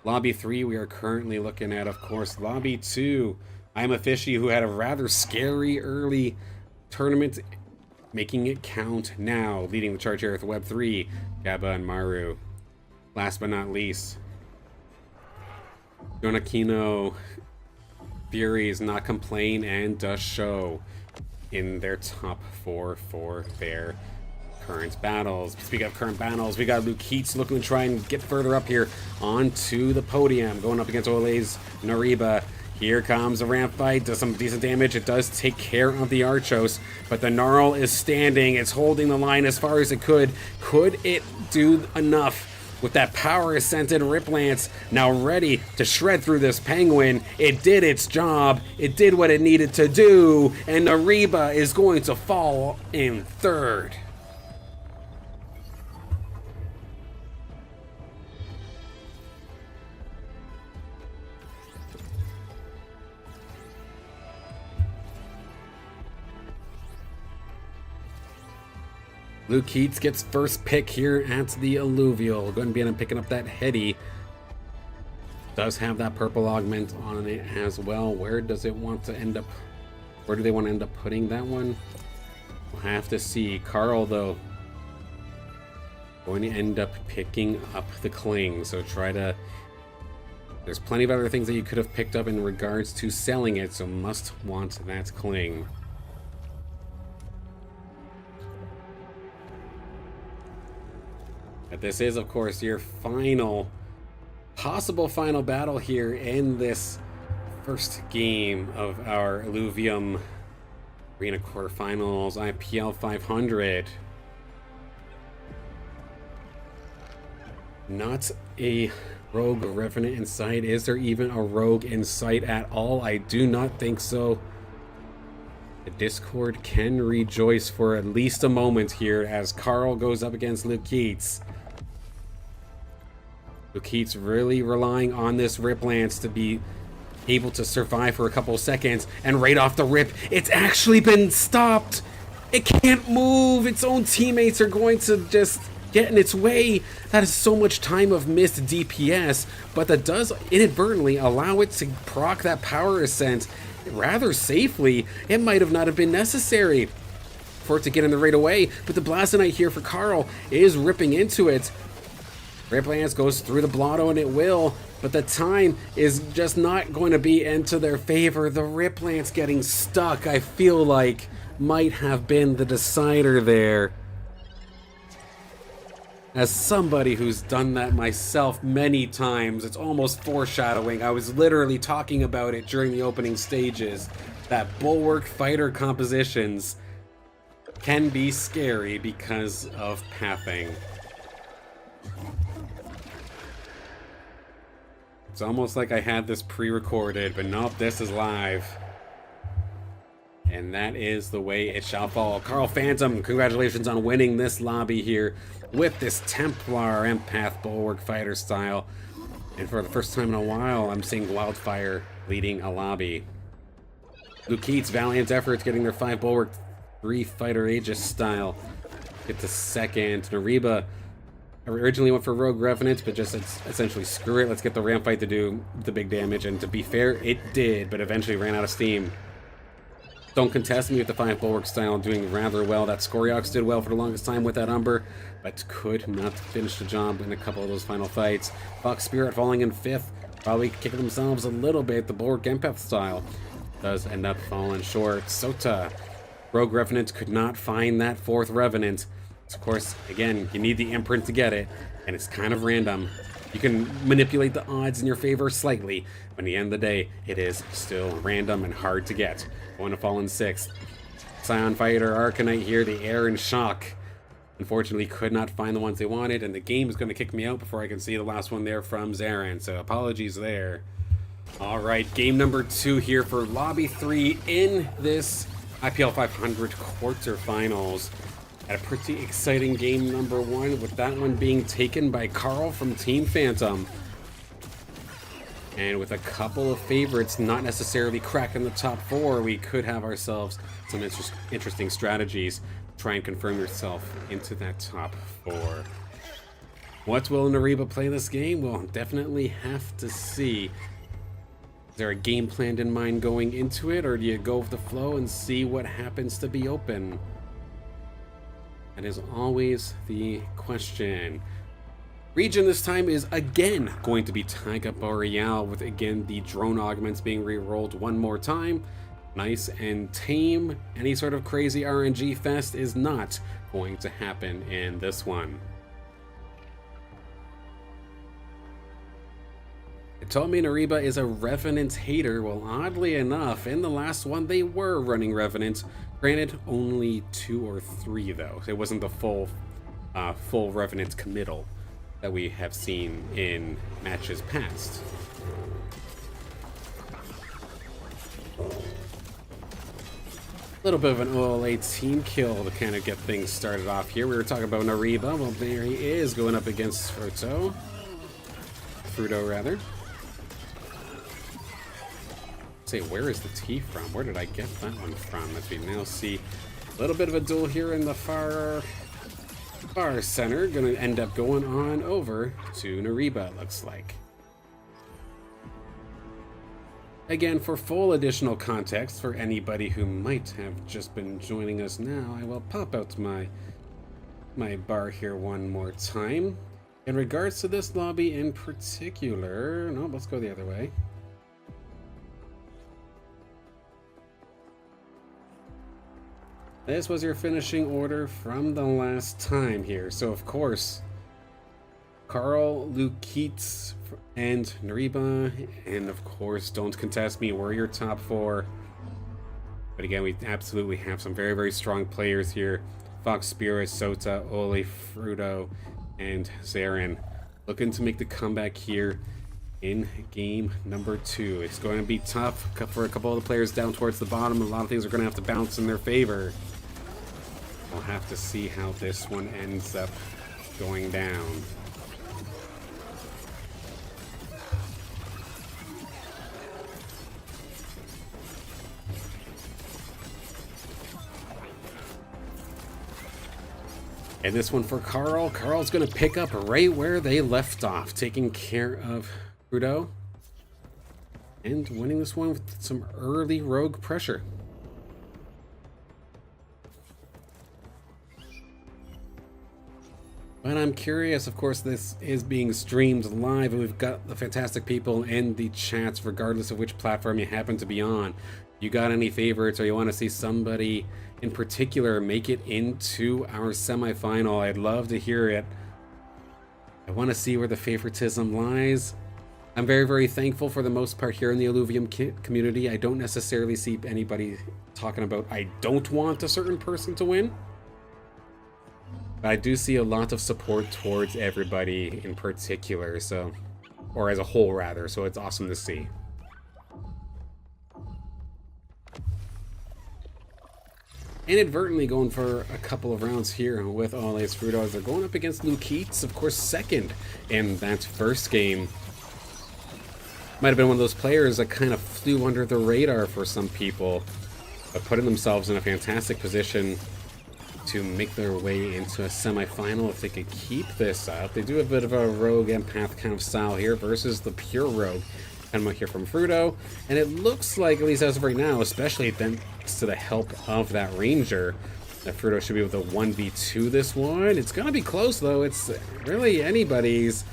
Lobby 3, we are currently looking at, of course, Lobby 2. I'm a Fishy, who had a rather scary early tournament, making it count now. Leading the charge here with Web 3, Gabba and Maru. Last but not least, Jonakino Furies not complain and does show in their top 4 for their current battles. Speaking of current battles, we got LukeeeetsSURA looking to try and get further up here onto the podium, going up against OLA.Nareba. Here comes a ramp fight, does some decent damage. It does take care of the Archos, but the Gnarl is standing. It's holding the line as far as it could. Could it do enough? With that power ascended Rip Lance now ready to shred through this Penguin. It did its job. It did what it needed to do. And Nareba is going to fall in 3rd. LukeeeetsSURA gets first pick here at the Illuvial. Going to be picking up that Heady. Does have that purple augment on it as well. Where does it want to end up? Where do they want to end up putting that one? We'll have to see. Karl, though, going to end up picking up the Cling. So try to... There's plenty of other things that you could have picked up in regards to selling it, so must want that Cling. But this is, of course, your possible final battle here in this first game of our Illuvium Arena Quarterfinals IPL 500. Not a rogue revenant in sight. Is there even a rogue in sight at all? I do not think so. The Discord can rejoice for at least a moment here as Karl goes up against LukeeeetsSURA. LukeeeetsSURA really relying on this Rip Lance to be able to survive for a couple of seconds, and right off the rip, it's actually been stopped. It can't move. Its own teammates are going to just get in its way. That is so much time of missed DPS, but that does inadvertently allow it to proc that power ascent rather safely. It might have not have been necessary for it to get in the right away, but the Blasonite here for Karl is ripping into it. Rip Lance goes through the blotto, and it will, but the time is just not going to be into their favor. The Rip Lance getting stuck, I feel like, might have been the decider there. As somebody who's done that myself many times, it's almost foreshadowing. I was literally talking about it during the opening stages, that Bulwark fighter compositions can be scary because of pathing. It's almost like I had this pre-recorded, but nope, this is live. And that is the way it shall fall. KarlPHTM, congratulations on winning this lobby here with this Templar Empath Bulwark fighter style. And for the first time in a while, I'm seeing Wildfire leading a lobby. LukeeeetsSURA, valiant efforts getting their 5 Bulwark 3 fighter Aegis style. Get to second. Nareba originally went for Rogue Revenant, but just essentially screw it. Let's get the ramp fight to do the big damage. And to be fair, it did, but eventually ran out of steam. Don't Contest Me with the 5 Bulwark style doing rather well. That Scoriox did well for the longest time with that Umber, but could not finish the job in a couple of those final fights. Foxspirit falling in 5th, probably kicking themselves a little bit. The Bulwark Empath style does end up falling short. Sota, Rogue Revenant could not find that 4th Revenant. Of course, again, you need the imprint to get it, and it's kind of random. You can manipulate the odds in your favor slightly, but at the end of the day, it is still random and hard to get. Going to fall in 6th. Scion Fighter, Arcanite here, the Air and Shock. Unfortunately, could not find the ones they wanted, and the game is going to kick me out before I can see the last one there from Zyrhen, so apologies there. Alright, game number 2 here for Lobby 3 in this IPL 500 quarterfinals. At a pretty exciting game number 1, with that one being taken by Karl from Team Phantom. And with a couple of favorites not necessarily cracking the top 4, we could have ourselves some interesting strategies to try and confirm yourself into that top 4. What will Nareba play this game? We'll definitely have to see. Is there a game plan in mind going into it, or do you go with the flow and see what happens to be open? That is always the question. Region this time is again going to be Taiga Boreal, with again the drone augments being re-rolled one more time. Nice and tame. Any sort of crazy RNG fest is not going to happen in this one. It told me Nareba is a Revenant hater. Well, oddly enough, in the last one they were running Revenant. Granted, only 2 or 3 though. It wasn't the full Revenant committal that we have seen in matches past. A little bit of an OLA team kill to kind of get things started off here. We were talking about Nareba. Well, there he is going up against FROUDO rather. Say, where is the T from? Where did I get that one from? As we now see a little bit of a duel here in the far center. Gonna end up going on over to Nareba, it looks like. Again, for full additional context for anybody who might have just been joining us now, I will pop out my bar here one more time. In regards to this lobby in particular, no, let's go the other way. This was your finishing order from the last time here. So of course, Karl, LukeeeetsSURA, and Nareba, and of course Don't Contest Me were your top 4. But again, we absolutely have some very, very strong players here. Foxspirit, Sota, OLA.FROUDO, and Zyrhen looking to make the comeback here in game number 2. It's going to be tough for a couple of the players down towards the bottom. A lot of things are going to have to bounce in their favor. We'll have to see how this one ends up going down. And this one for Karl. Karl's going to pick up right where they left off, taking care of FROUDO and winning this one with some early rogue pressure. But I'm curious, of course, this is being streamed live, and we've got the fantastic people in the chats, regardless of which platform you happen to be on. You got any favorites, or you want to see somebody in particular make it into our semifinal? I'd love to hear it. I want to see where the favoritism lies. I'm very, very thankful for the most part here in the Illuvium community. I don't necessarily see anybody talking about I don't want a certain person to win. But I do see a lot of support towards everybody in particular, so, or as a whole rather, so it's awesome to see. Inadvertently going for a couple of rounds here with OLA.FROUDO. They're going up against LukeeeetsSURA, of course, second in that first game. Might have been one of those players that kind of flew under the radar for some people, but putting themselves in a fantastic position to make their way into a semi-final if they could keep this up. They do a bit of a rogue empath kind of style here versus the pure rogue coming out here from FROUDO, and it looks like, at least as of right now, especially thanks to the help of that ranger, that FROUDO should be able to 1v2 this one. It's gonna be close though. It's really anybody's,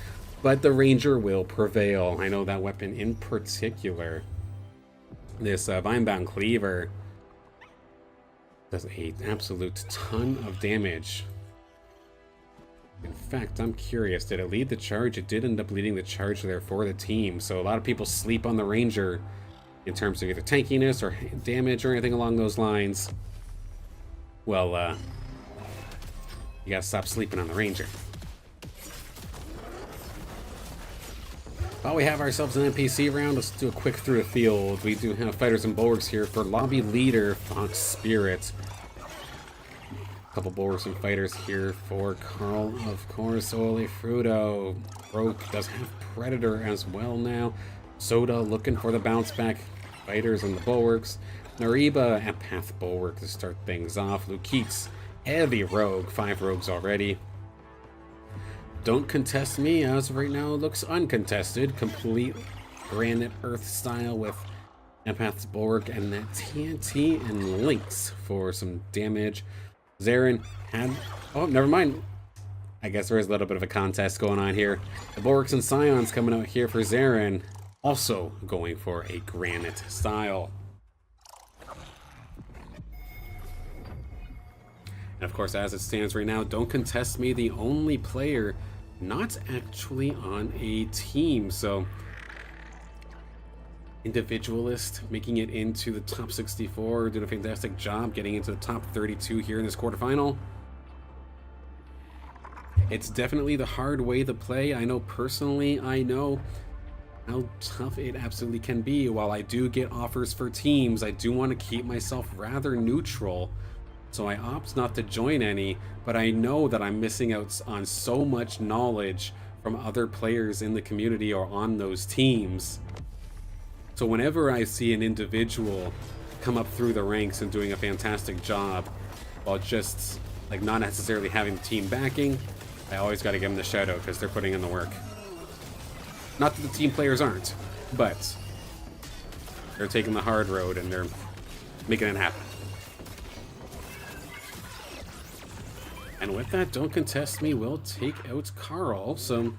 but the ranger will prevail. I know that weapon in particular, this Vinebound Cleaver, does an absolute ton of damage. In fact, I'm curious, did it lead the charge? It did end up leading the charge there for the team, so a lot of people sleep on the ranger in terms of either tankiness or damage or anything along those lines. Well, you gotta stop sleeping on the ranger. While we have ourselves an NPC round, let's do a quick through the field. We do have fighters and bulwarks here for lobby leader Foxspirit. Couple bulwarks and fighters here for Karl, of course. OLA.FROUDO. Rogue does have Predator as well now. Sota looking for the bounce back. Fighters and the bulwarks. Nareba at Path Bulwark to start things off. LukeeeetsSURA, heavy rogue. 5 rogues already. Don't Contest Me, as of right now, looks uncontested. Complete Granite Earth style with Empath's Bulwark and that TNT and Lynx for some damage. Zyrhen had... Oh, never mind. I guess there is a little bit of a contest going on here. The Bulwarks and Scions coming out here for Zyrhen. Also going for a Granite style. And of course, as it stands right now, Don't Contest Me, the only player not actually on a team. So, Individualist making it into the top 64, doing a fantastic job getting into the top 32 here in this quarterfinal. It's definitely the hard way to play. I know personally, I know how tough it absolutely can be. While I do get offers for teams, I do want to keep myself rather neutral. So I opt not to join any, but I know that I'm missing out on so much knowledge from other players in the community or on those teams. So whenever I see an individual come up through the ranks and doing a fantastic job, while just like not necessarily having the team backing, I always got to give them the shout out because they're putting in the work. Not that the team players aren't, but they're taking the hard road and they're making it happen. And with that, Don't Contest Me will take out Karl. So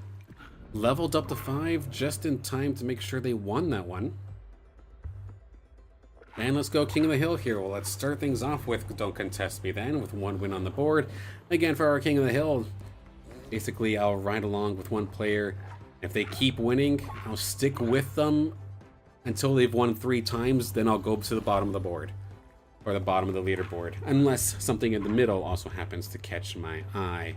leveled up to 5 just in time to make sure they won that one. And let's go King of the Hill here. Well, let's start things off with Don't Contest Me then, with 1 win on the board. Again, for our King of the Hill, basically I'll ride along with one player. If they keep winning, I'll stick with them until they've won 3 times, then I'll go to the bottom of the board. Or the bottom of the leaderboard. Unless something in the middle also happens to catch my eye.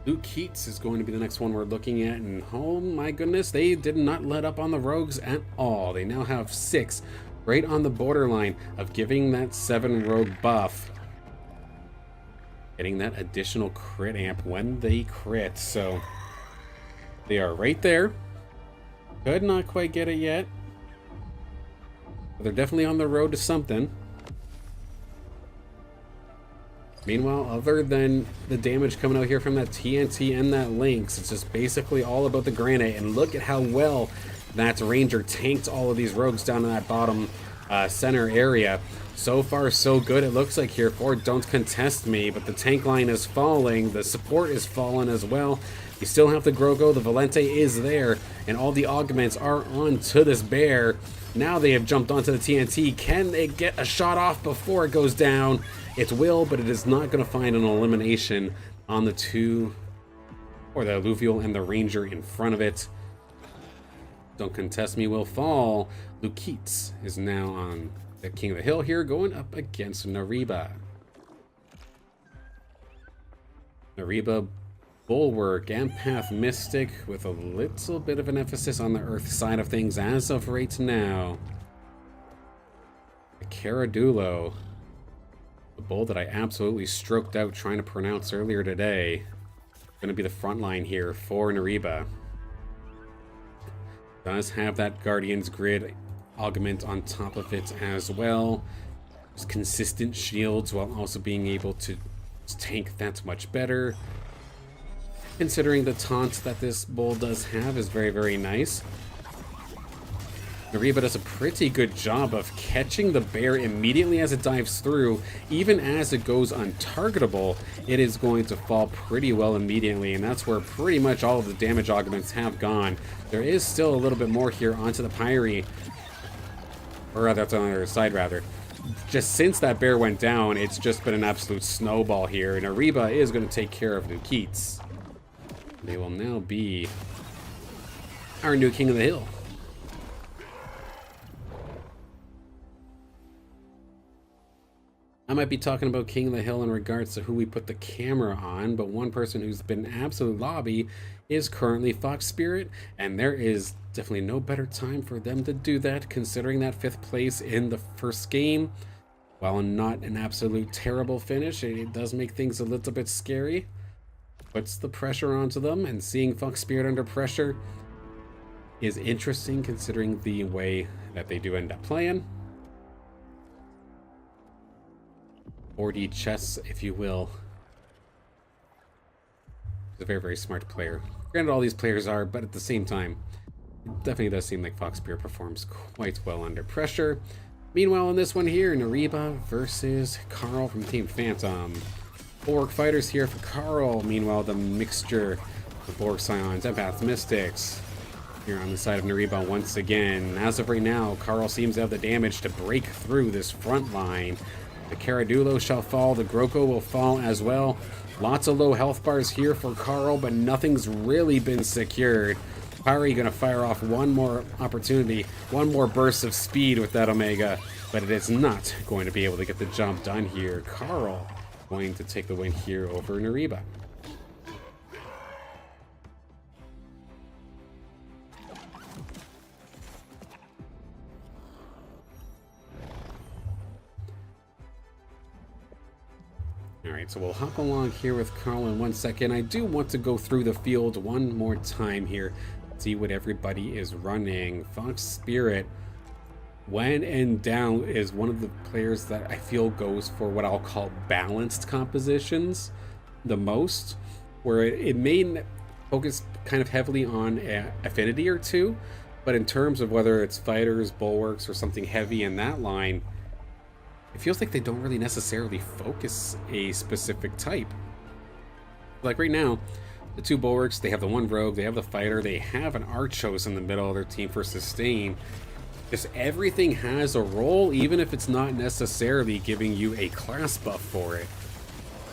LukeeeetsSURA is going to be the next one we're looking at, and oh my goodness, they did not let up on the rogues at all. They now have 6, right on the borderline of giving that 7 rogue buff. Getting that additional crit amp when they crit, so they are right there. Could not quite get it yet, but they're definitely on the road to something. Meanwhile, other than the damage coming out here from that TNT and that Lynx, it's just basically all about the Granite. And look at how well that Ranger tanked all of these rogues down in that bottom center area. So far, so good, it looks like here for Don't Contest Me, but the tank line is falling. The support is falling as well. You still have the Grogo, the Valente is there, and all the augments are on to this bear. Now they have jumped onto the TNT. Can they get a shot off before it goes down? It will, but it is not going to find an elimination on the 2, or the Alluvial and the Ranger in front of it. Don't Contest Me will fall. LukeeeetsSURA is now on the King of the Hill here, going up against Nareba. Nareba, Bulwark, Empath, Mystic, with a little bit of an emphasis on the Earth side of things as of right now. Caradulo, the bull that I absolutely stroked out trying to pronounce earlier today, going to be the front line here for Nareba. Does have that Guardian's Grid augment on top of it as well. Just consistent shields while also being able to tank that much better. Considering the taunt that this bull does have is very, very nice. Nareba does a pretty good job of catching the bear immediately as it dives through. Even as it goes untargetable, it is going to fall pretty well immediately, and that's where pretty much all of the damage augments have gone. There is still a little bit more here onto the Pyre, or rather, that's on the other side, rather. Just since that bear went down, it's just been an absolute snowball here, and Nareba is going to take care of LukeeeetsSURA. They will now be our new King of the Hill. I might be talking about King of the Hill in regards to who we put the camera on, but one person who's been absolute lobby is currently Foxspirit, and there is definitely no better time for them to do that, considering that 5th place in the first game. While not an absolute terrible finish, it does make things a little bit scary. Puts the pressure onto them, and seeing Foxspirit under pressure is interesting considering the way that they do end up playing. 4D chess, if you will. He's a very, very smart player. Granted, all these players are, but at the same time, it definitely does seem like Foxspirit performs quite well under pressure. Meanwhile, in this one here, Nareba versus Karl from Team Phantom. Bulwark Fighters here for Karl. Meanwhile, the mixture of Bulwark Scions, Empaths, Mystics here on the side of Nareba once again. As of right now, Karl seems to have the damage to break through this front line. The Caradulo shall fall, the Groko will fall as well. Lots of low health bars here for Karl, but nothing's really been secured. Pyre gonna fire off one more opportunity, one more burst of speed with that Omega, but it is not going to be able to get the job done here. Karl going to take the win here over Nareba. Alright, so we'll hop along here with Karl in 1 second. I do want to go through the field one more time here, see what everybody is running. Foxspirit, when in down, is one of the players that I feel goes for what I'll call balanced compositions the most, where it may focus kind of heavily on an affinity or two, but in terms of whether it's fighters, bulwarks, or something heavy in that line, it feels like they don't really necessarily focus a specific type. Like right now, the 2 bulwarks, they have the 1 rogue, they have the fighter, they have an Archos in the middle of their team for sustain. Just everything has a role, even if it's not necessarily giving you a class buff for it.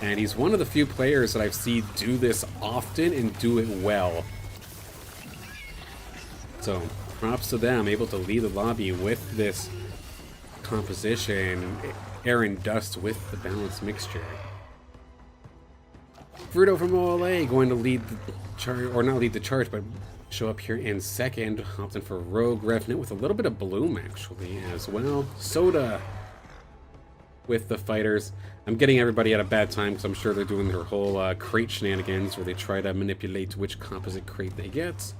And he's one of the few players that I've seen do this often and do it well. So, props to them, able to lead the lobby with this composition, air and dust with the balanced mixture. Frudo from OLA going to lead the charge, or not lead the charge, but show up here in second. Opting for Rogue Revenant with a little bit of Bloom actually as well. Sota with the fighters. I'm getting everybody at a bad time because I'm sure they're doing their whole crate shenanigans where they try to manipulate which composite crate they get.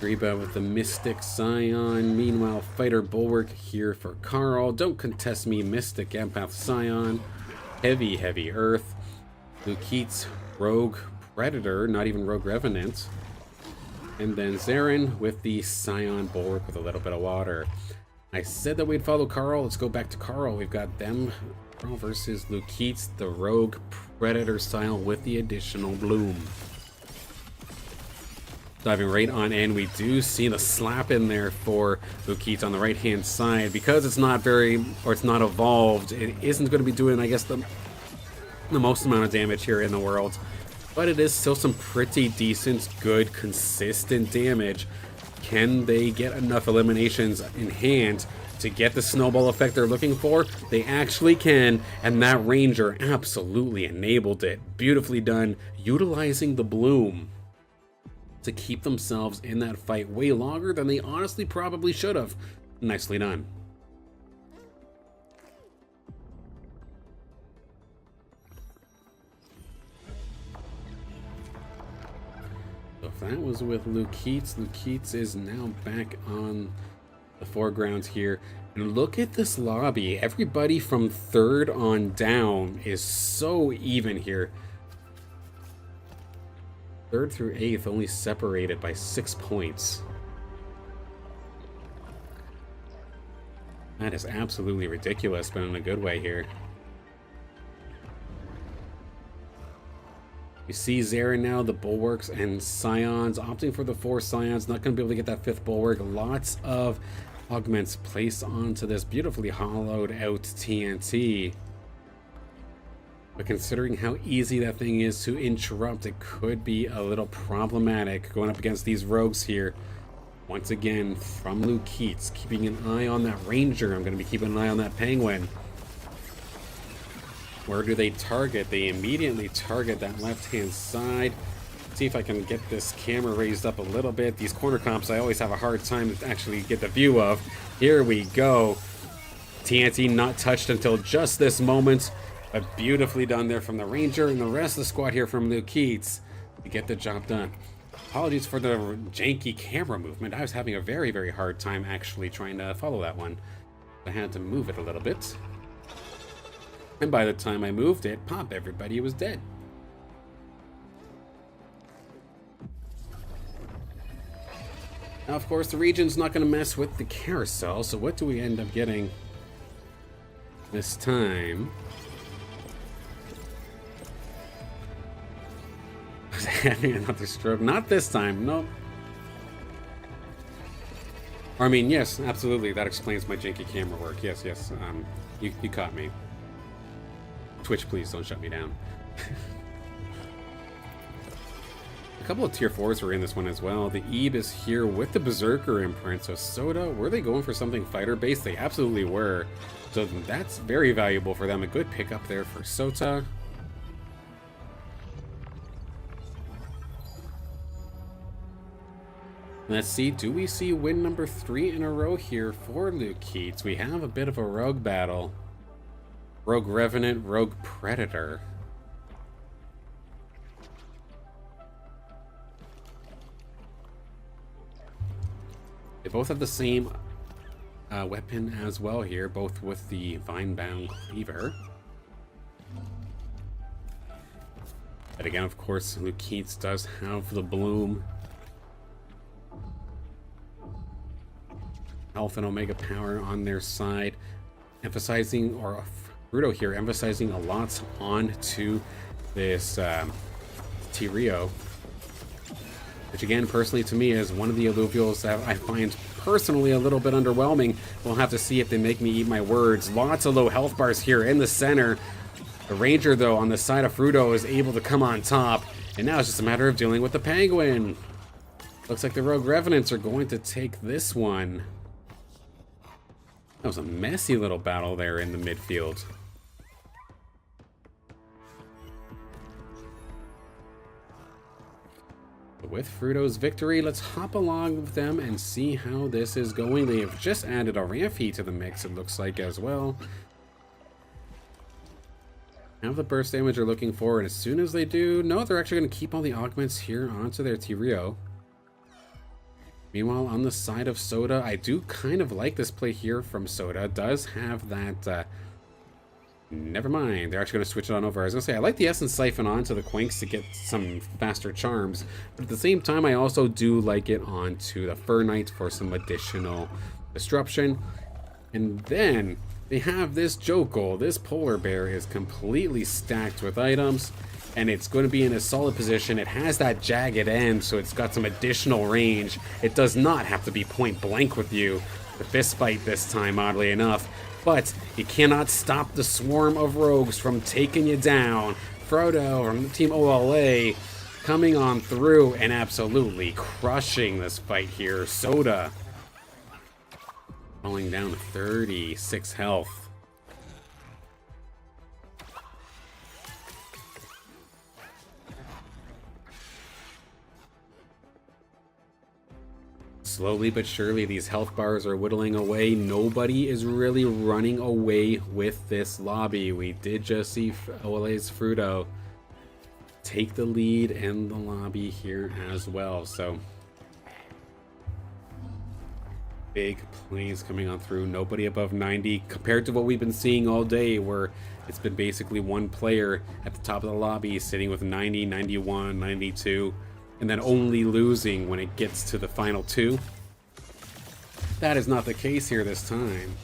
Reba with the Mystic Scion. Meanwhile, Fighter Bulwark here for Karl. Don't Contest Me, Mystic Empath Scion. Heavy, heavy Earth. Lukeeets, Rogue Predator, not even Rogue Revenant. And then Zyrhen with the Scion Bulwark with a little bit of water. I said that we'd follow Karl. Let's go back to Karl. We've got them, Karl versus Lukeeets, the Rogue Predator style with the additional Bloom. Diving right on in, we do see the slap in there for Lukeeets on the right-hand side. Because it's not very, or it's not evolved, it isn't going to be doing, I guess, the most amount of damage here in the world. But it is still some pretty decent, good, consistent damage. Can they get enough eliminations in hand to get the snowball effect they're looking for? They actually can, and that Ranger absolutely enabled it. Beautifully done, utilizing the Bloom to keep themselves in that fight way longer than they honestly probably should have. Nicely done. So if that was with Lukeeets, Lukeeets is now back on the foreground here. And look at this lobby. Everybody from 3rd on down is so even here. 3rd through 8th only separated by 6 points. That is absolutely ridiculous, but in a good way here. You see Zyrhen now, the Bulwarks and Scions, opting for the 4 Scions, not going to be able to get that 5th Bulwark. Lots of augments placed onto this beautifully hollowed out TNT. But considering how easy that thing is to interrupt, it could be a little problematic going up against these rogues here. Once again, from Lukeeets, keeping an eye on that Ranger. I'm going to be keeping an eye on that Penguin. Where do they target? They immediately target that left-hand side. See if I can get this camera raised up a little bit. These corner comps I always have a hard time to actually get the view of. Here we go. TNT not touched until just this moment. But beautifully done there from the Ranger and the rest of the squad here from LukeeeetsSURA to get the job done. Apologies for the janky camera movement. I was having a very, very hard time actually trying to follow that one. I had to move it a little bit. And by the time I moved it, pop, everybody was dead. Now, of course, the region's not going to mess with the carousel, so what do we end up getting this time? Having another stroke. Not this time, no. I mean, yes, absolutely, that explains my janky camera work. Yes, you caught me. Twitch, please don't shut me down. A couple of tier 4s were in this one as well. The Eve is here with the Berserker imprint. So Sota, were they going for something fighter based? They absolutely were. So that's very valuable for them. A good pickup there for Sota. Let's see, do we see win number 3 in a row here for LukeeeetsSURA? We have a bit of a rogue battle. Rogue Revenant, Rogue Predator. They both have the same weapon as well here, both with the Vine-Bound Cleaver. But again, of course, LukeeeetsSURA does have the Bloom. Health and Omega Power on their side, emphasizing, or FROUDO here, emphasizing a lot onto this T-Rio, which again, personally to me, is one of the alluvials that I find personally a little bit underwhelming. We'll have to see if they make me eat my words. Lots of low health bars here in the center. The Ranger, though, on the side of FROUDO is able to come on top, and now it's just a matter of dealing with the Penguin. Looks like the Rogue Revenants are going to take this one. That was a messy little battle there in the midfield. But with FROUDO's victory, let's hop along with them and see how this is going. They have just added a Rampy to the mix, it looks like, as well. Now the burst damage they're looking for, and as soon as they do, no, they're actually going to keep all the augments here onto their T-Rio. Meanwhile, on the side of Sota, I do kind of like this play here from Sota. Does have that... never mind. They're actually going to switch it on over. I was going to say, I like the Essence Siphon onto the Quinks to get some faster charms. But at the same time, I also do like it onto the Fur Knight for some additional disruption. And then they have this Jokol. This Polar Bear is completely stacked with items. And it's going to be in a solid position. It has that jagged end, so it's got some additional range. It does not have to be point blank with you. The fist fight this time, oddly enough. But you cannot stop the swarm of rogues from taking you down. FROUDO from Team OLA coming on through and absolutely crushing this fight here. Sota falling down to 36 health. Slowly but surely, these health bars are whittling away. Nobody is really running away with this lobby. We did just see OLA's FROUDO take the lead in the lobby here as well. So, big plays coming on through. Nobody above 90 compared to what we've been seeing all day, where it's been basically one player at the top of the lobby sitting with 90, 91, 92. And then only losing when it gets to the final two. That is not the case here this time.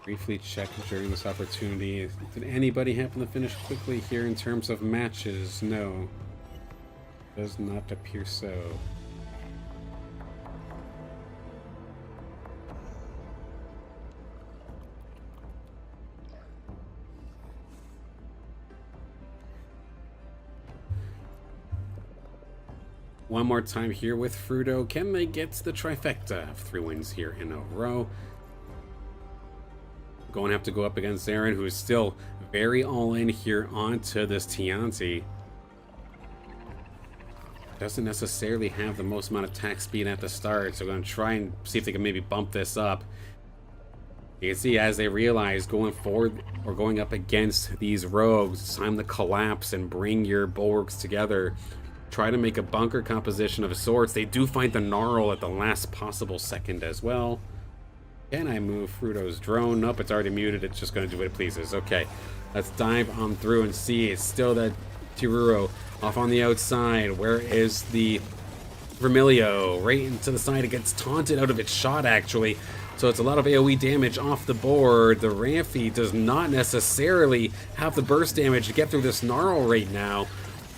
Briefly check during this opportunity. Did anybody happen to finish quickly here in terms of matches? No. Does not appear so. one more time here with Frudo. Can they get the trifecta of 3 wins here in a row? Going to have to go up against Aaron, who is still very all in here onto this Tianti. Doesn't necessarily have the most amount of attack speed at the start, so going to try and see if they can maybe bump this up. You can see as they realize going forward or going up against these rogues, it's time to collapse and bring your bulwarks together. Try to make a bunker composition of sorts. They do find the Gnarl at the last possible second as well. Can I move Frudo's drone? Nope, it's already muted. It's just going to do what it pleases. Okay, let's dive on through and see. It's still that Tiruro off on the outside. Where is the Vermilio? Right into the side. It gets taunted out of its shot, actually. So it's a lot of AoE damage off the board. The Ramfy does not necessarily have the burst damage to get through this Gnarl right now.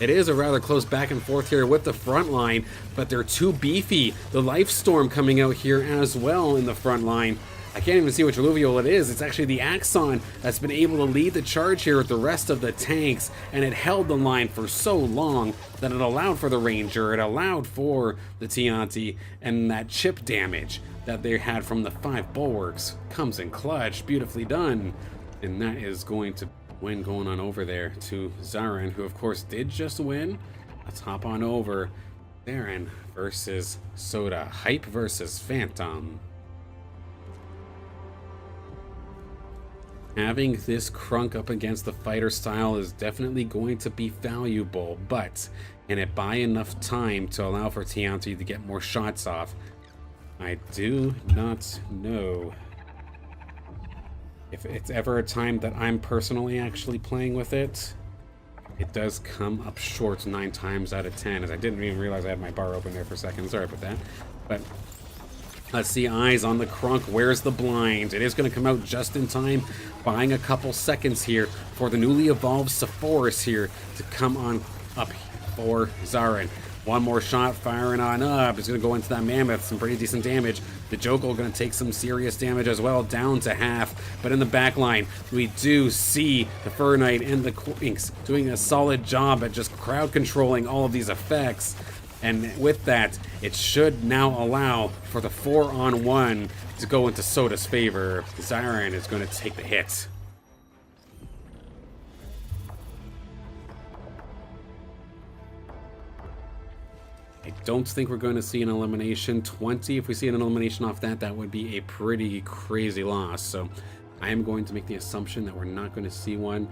It is a rather close back and forth here with the front line, but they're too beefy. The Life Storm coming out here as well in the front line. I can't even see which Illuvium it is. It's actually the Axon that's been able to lead the charge here with the rest of the tanks, and it held the line for so long that it allowed for the Ranger, it allowed for the Tianti, and that chip damage that they had from the 5 bulwarks comes in clutch. Beautifully done. And that is going to win going on over there to Zyrhen, who of course did just win. Let's hop on over. Zyrhen versus SotaHYPE versus Phantom. Having this Crunk up against the fighter style is definitely going to be valuable, but can it buy enough time to allow for Tianti to get more shots off? I do not know. If it's ever a time that I'm personally actually playing with it, it does come up short 9 times out of 10, as I didn't even realize I had my bar open there for a second. Sorry about that. But let's see, eyes on the Crunk. Where's the blind? It is going to come out just in time, buying a couple seconds here for the newly evolved Sephoris here to come on up for Zyrhen. One more shot firing on up. It's going to go into that Mammoth. Some pretty decent damage. The Jokel going to take some serious damage as well, down to half. But in the back line, we do see the Fur Knight and the Quinks doing a solid job at just crowd controlling all of these effects. And with that, it should now allow for the 4-on-1 to go into Sota's favor. Zyrhen is going to take the hit. I don't think we're going to see an elimination. 20, if we see an elimination off that, that would be a pretty crazy loss. So I am going to make the assumption that we're not going to see one.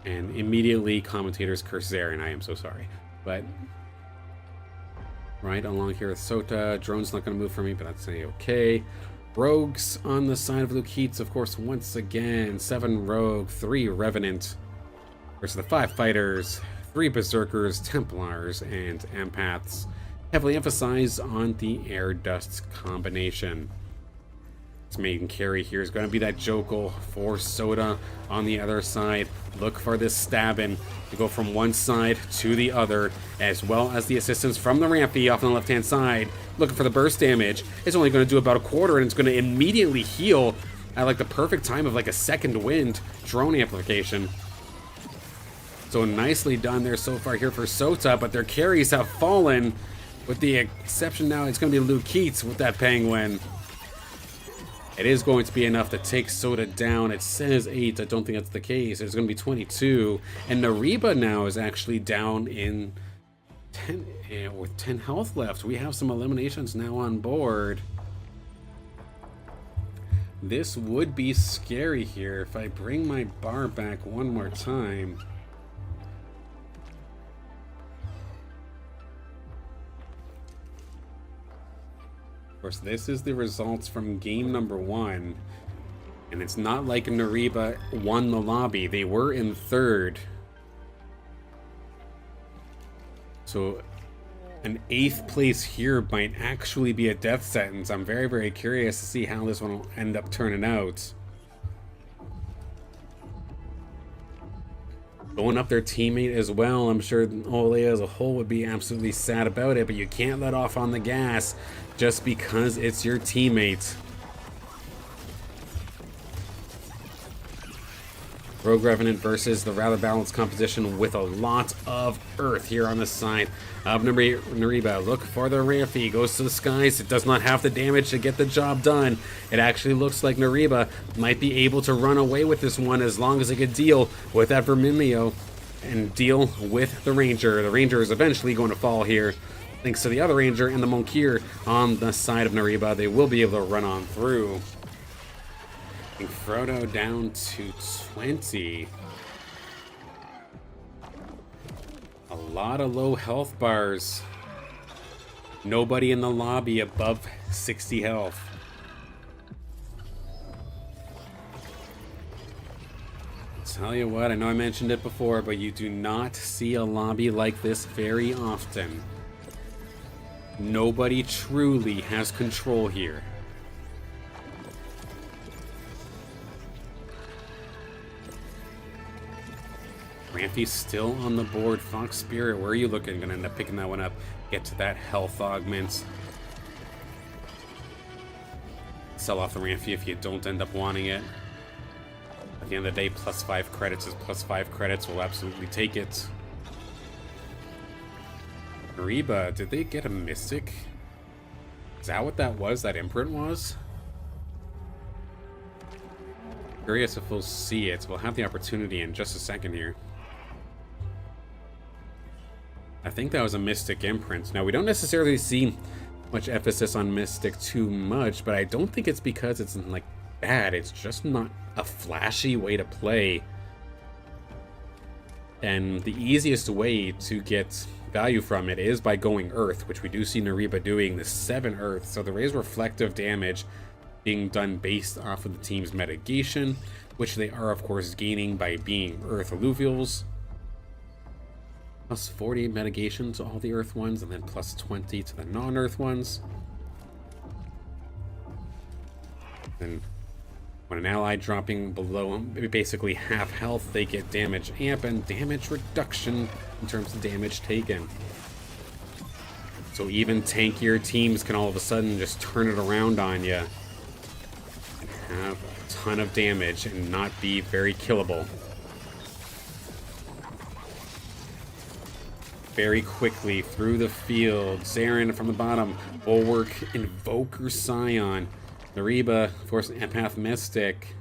And immediately commentators curse Zyrhen. I am so sorry. But right along here with Sota. Drone's not going to move for me, but that's okay. Rogues on the side of LukeeeetsSURA, of course, once again. 7 Rogue, 3 Revenant versus the 5 Fighters, 3 Berserkers, Templars, and Empaths. Heavily emphasized on the air dust combination. This main carry here is going to be that Jokel for Sota on the other side. Look for this stabbing to go from one side to the other, as well as the assistance from the Rampy off on the left-hand side. Looking for the burst damage. It's only going to do about a quarter, and it's going to immediately heal at like the perfect time of like a second wind drone amplification. So nicely done there so far here for Sota, but their carries have fallen. With the exception now, it's going to be LukeeeetsSURA with that Penguin. It is going to be enough to take Sota down. It says 8. I don't think that's the case. It's going to be 22. And Nareba now is actually down in 10, with 10 health left. We have some eliminations now on board. This would be scary here. If I bring my bar back one more time. Of course, this is the results from game number 1, and it's not like Nareba won the lobby. They were in 3rd. So an 8th place here might actually be a death sentence. I'm very, very curious to see how this one will end up turning out. Going up their teammate as well. I'm sure OLA as a whole would be absolutely sad about it, but you can't let off on the gas just because it's your teammate. Rogue Revenant versus the rather balanced composition with a lot of Earth here on the side of Nareba. Look for the Rampy, goes to the skies. It does not have the damage to get the job done. It actually looks like Nareba might be able to run away with this one as long as it could deal with that Vermilio and deal with the Ranger. The Ranger is eventually going to fall here. Thanks to the other Ranger and the Monkir on the side of Nareba, they will be able to run on through. Frodo down to 20. A lot of low health bars. Nobody in the lobby above 60 health. Tell you what, I know I mentioned it before, but you do not see a lobby like this very often. Nobody truly has control here. Rampy's still on the board. Foxspirit, where are you looking? Gonna end up picking that one up. Get to that health augment. Sell off the Rampy if you don't end up wanting it. At the end of the day, +5 credits is +5 credits. We'll absolutely take it. Nareba, did they get a Mystic? Is that what that was? That imprint was? Curious if we'll see it. We'll have the opportunity in just a second here. I think that was a Mystic imprint. Now, we don't necessarily see much emphasis on Mystic too much, but I don't think it's because it's like bad. It's just not a flashy way to play. And the easiest way to get value from it is by going Earth, which we do see Nareba doing, the 7 Earth. So the raise reflective damage being done based off of the team's mitigation, which they are of course gaining by being Earth Alluvials. +40 mitigation to all the Earth ones, and then +20 to the non-Earth ones. And when an ally dropping below basically half health, they get damage amp and damage reduction in terms of damage taken. So even tankier teams can all of a sudden just turn it around on you and have a ton of damage and not be very killable. Very quickly through the field. Zyrhen from the bottom. Bulwark, Invoker, Scion. Nareba, Force Empath, Mystic.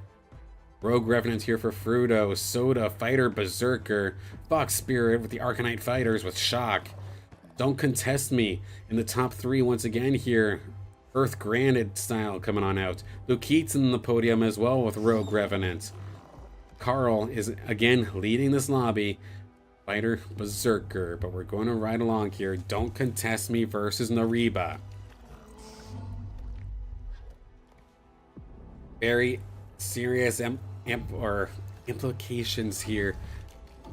Rogue Revenant here for Frudo. Soda, Fighter, Berserker. Foxspirit with the Arcanite Fighters with Shock. Don't Contest Me in the top 3 once again here. Earth Granted style coming on out. LukeeeetsSURA in the podium as well with Rogue Revenant. Karl is again leading this lobby. Fighter, Berserker, but we're going to ride along here. Don't Contest Me versus Nareba. Very serious implications here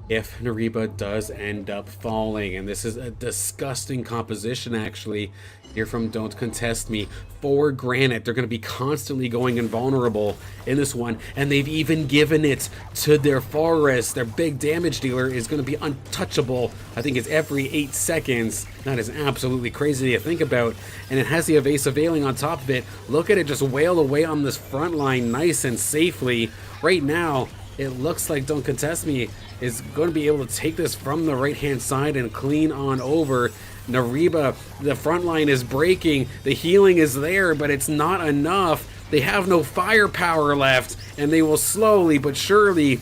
if Nareba does end up falling, and this is a disgusting composition actually here from Don't Contest Me. For granted, they're going to be constantly going invulnerable in this one, and they've even given it to their Forest. Their big damage dealer is going to be untouchable. I think it's every 8 seconds. That is absolutely crazy to think about, and it has the evasive veiling on top of it. Look at it just wail away on this front line nice and safely. Right now, it looks like Don't Contest Me is going to be able to take this from the right-hand side and clean on over. Nareba, the front line is breaking. The healing is there, but it's not enough. They have no firepower left, and they will slowly but surely,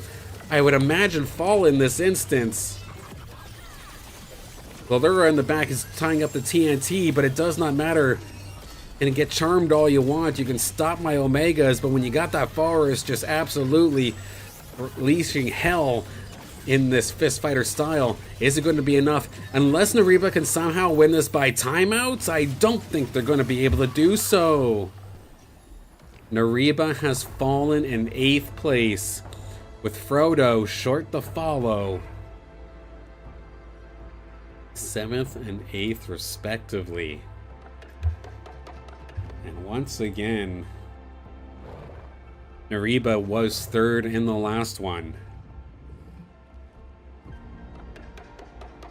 I would imagine, fall in this instance. Valdura in the back is tying up the TNT, but it does not matter. And get charmed all you want. You can stop my Omegas, but when you got that Forest just absolutely releasing hell in this fist fighter style, is it going to be enough? Unless Nareba can somehow win this by timeouts, I don't think they're going to be able to do so. Nareba has fallen in 8th place, with Frodo short the follow. 7th and 8th respectively. And once again, Nareba was 3rd in the last one.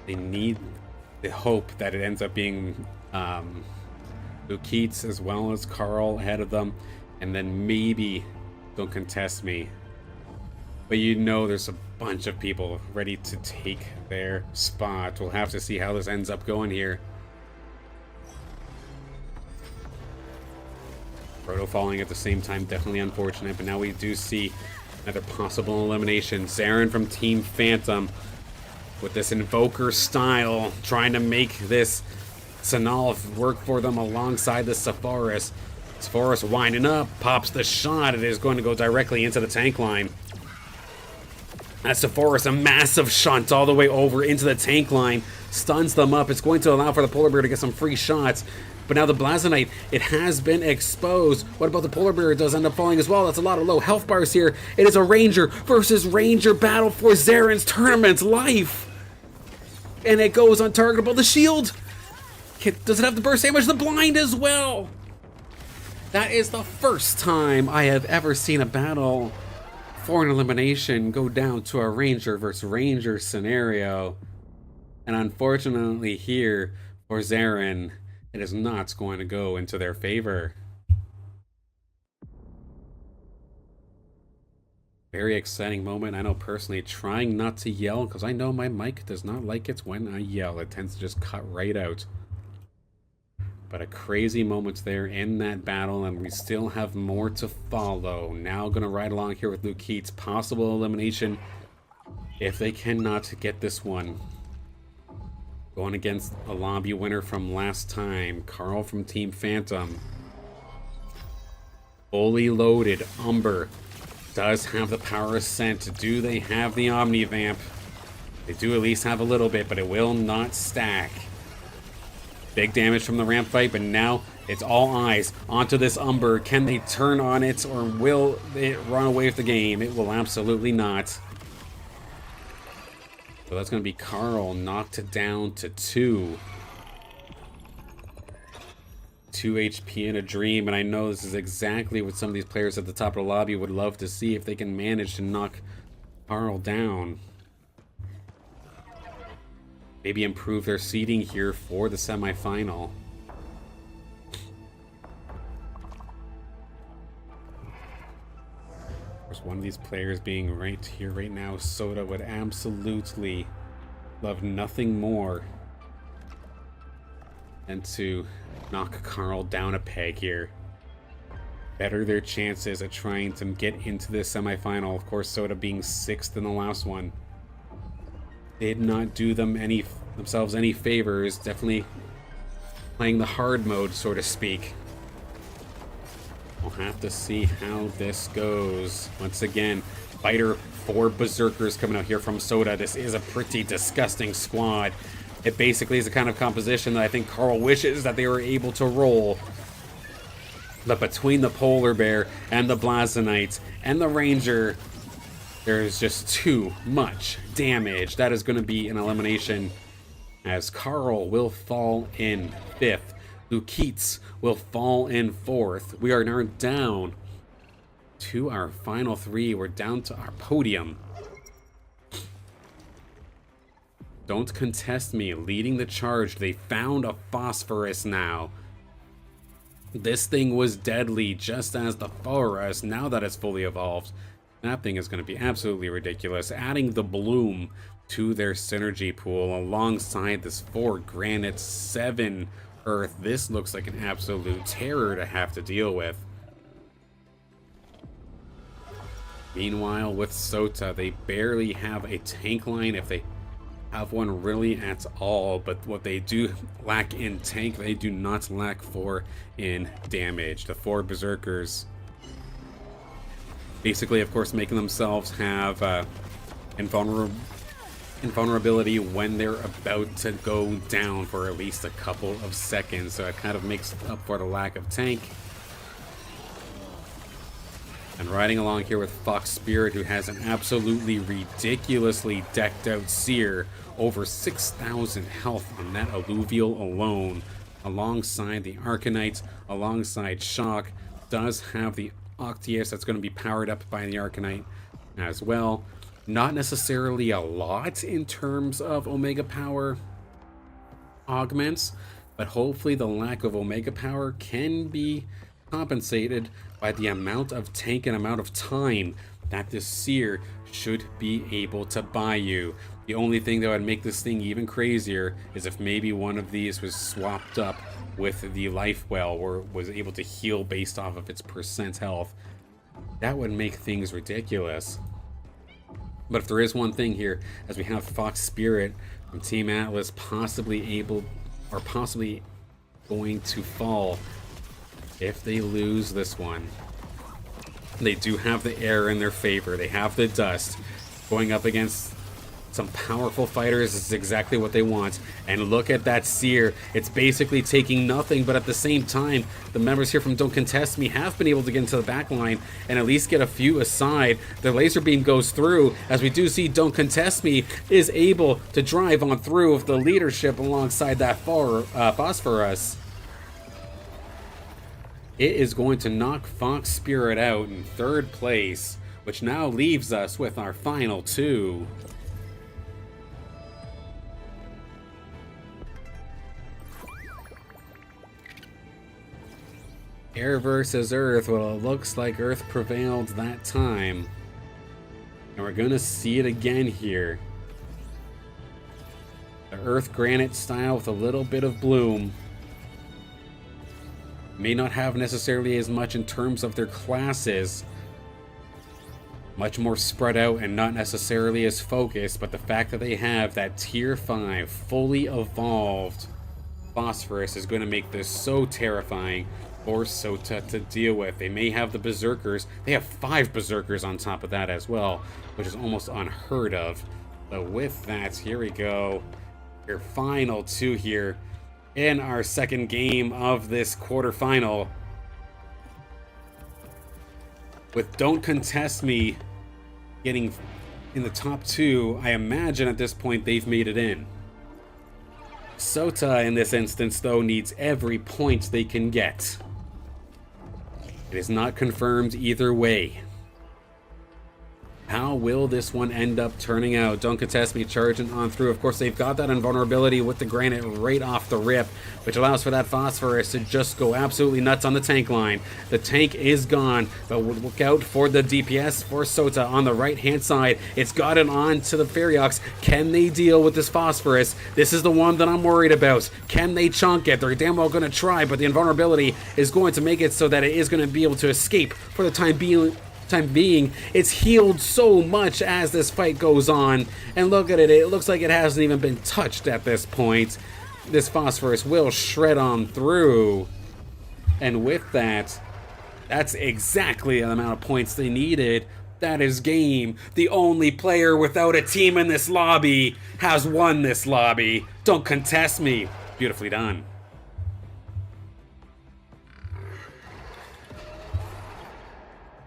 They need the hope that it ends up being LukeeeetsSURA as well as Karl ahead of them, and then maybe Don't Contest Me. But you know there's a bunch of people ready to take their spot. We'll have to see how this ends up going here. Frodo falling at the same time, definitely unfortunate, but now we do see another possible elimination. Zyrhen from Team Phantom with this Invoker style, trying to make this Sanal work for them alongside the Sephoris. Sephoris winding up, pops the shot. It is going to go directly into the tank line. As Sephoris, a massive shunt all the way over into the tank line, stuns them up. It's going to allow for the Polar Bear to get some free shots. But now the Blazonite, it has been exposed. What about the Polar Bear? It does end up falling as well. That's a lot of low health bars here. It is a Ranger versus Ranger battle for Zyrhen's tournament's life. And it goes untargetable. The shield! Does it have the burst damage? The blind as well! That is the first time I have ever seen a battle for an elimination go down to a Ranger versus Ranger scenario. And unfortunately here, for Zyrhen, it is not going to go into their favor. Very exciting moment. I know personally, trying not to yell, because I know my mic does not like it when I yell. It tends to just cut right out. But a crazy moment there in that battle, and we still have more to follow. Now going to ride along here with LukeeeetsSURA. Possible elimination if they cannot get this one. Going against a lobby winner from last time, Karl from Team Phantom. Fully loaded, Umber does have the power ascent. Do they have the Omnivamp? They do at least have a little bit, but it will not stack. Big damage from the ramp fight, but now it's all eyes onto this Umber. Can they turn on it, or will it run away with the game? It will absolutely not. So that's going to be Karl knocked down to 2. 2 HP in a dream, and I know this is exactly what some of these players at the top of the lobby would love to see, if they can manage to knock Karl down. Maybe improve their seeding here for the semifinal. One of these players being right here right now, Sota would absolutely love nothing more than to knock Karl down a peg here. Better their chances at trying to get into this semifinal. Of course, Sota being 6th in the last one did not do themselves any favors. Definitely playing the hard mode, so to speak. We'll have to see how this goes. Once again, Fighter 4 Berserkers coming out here from Sota. This is a pretty disgusting squad. It basically is the kind of composition that I think Karl wishes that they were able to roll. But between the Polar Bear and the Blazonites and the Ranger, there's just too much damage. That is going to be an elimination, as Karl will fall in 5th. LukeeeetsSURA will fall in 4th. We are now down to our final 3. We're down to our podium. Don't Contest Me leading the charge. They found a Phosphorus now. This thing was deadly just as the Forest. Now that it's fully evolved, that thing is going to be absolutely ridiculous. Adding the Bloom to their synergy pool alongside this 4 Granite, 7 Earth. This looks like an absolute terror to have to deal with. Meanwhile, with Sota, they barely have a tank line, if they have one really at all. But what they do lack in tank, they do not lack for in damage. The 4 Berserkers basically, of course, making themselves have invulnerability when they're about to go down for at least a couple of seconds. So it kind of makes up for the lack of tank. And riding along here with Foxspirit, who has an absolutely ridiculously decked out Seer. Over 6,000 health on that Alluvial alone. Alongside the Arcanite, alongside Shock. Does have the Octius that's going to be powered up by the Arcanite as well. Not necessarily a lot in terms of Omega Power augments, but hopefully the lack of Omega Power can be compensated by the amount of tank and amount of time that this Seer should be able to buy you. The only thing that would make this thing even crazier is if maybe one of these was swapped up with the life well, or was able to heal based off of its percent health. That would make things ridiculous. But if there is one thing here, as we have Foxspirit from Team Atlas possibly going to fall if they lose this one. They do have the air in their favor. They have the dust. Going up against some powerful fighters is exactly what they want. And look at that Seer. It's basically taking nothing, but at the same time, the members here from Don't Contest Me have been able to get into the back line and at least get a few aside. The laser beam goes through, as we do see Don't Contest Me is able to drive on through with the leadership alongside that Phosphorus. It is going to knock Foxspirit out in third place, which now leaves us with our final two. Air versus Earth. Well, it looks like Earth prevailed that time. And we're gonna see it again here. The Earth Granite style with a little bit of bloom. May not have necessarily as much in terms of their classes. Much more spread out and not necessarily as focused, but the fact that they have that tier 5 fully evolved Phosphorus is going to make this so terrifying for Sota to deal with. They may have the Berserkers. They have 5 Berserkers on top of that as well, which is almost unheard of. But with that, here we go. Your final two here in our second game of this quarterfinal. With Don't Contest Me getting in the top 2, I imagine at this point they've made it in. Sota, in this instance, though, needs every point they can get. It is not confirmed either way. How will this one end up turning out? Don't Contest Me charging on through. Of course, they've got that invulnerability with the granite right off the rip, which allows for that Phosphorus to just go absolutely nuts on the tank line. The tank is gone, but we'll look out for the DPS for Sota on the right-hand side. It's got it on to the Ferriox. Can they deal with this Phosphorus? This is the one that I'm worried about. Can they chunk it? They're damn well going to try, but the invulnerability is going to make it so that it is going to be able to escape for the time being. It's healed so much as this fight goes on, and look at it, it looks like it hasn't even been touched at this point. This Phosphorus will shred on through, and with that, that's exactly the amount of points they needed. That is game. The only player without a team in this lobby has won this lobby. Don't Contest Me. Beautifully done.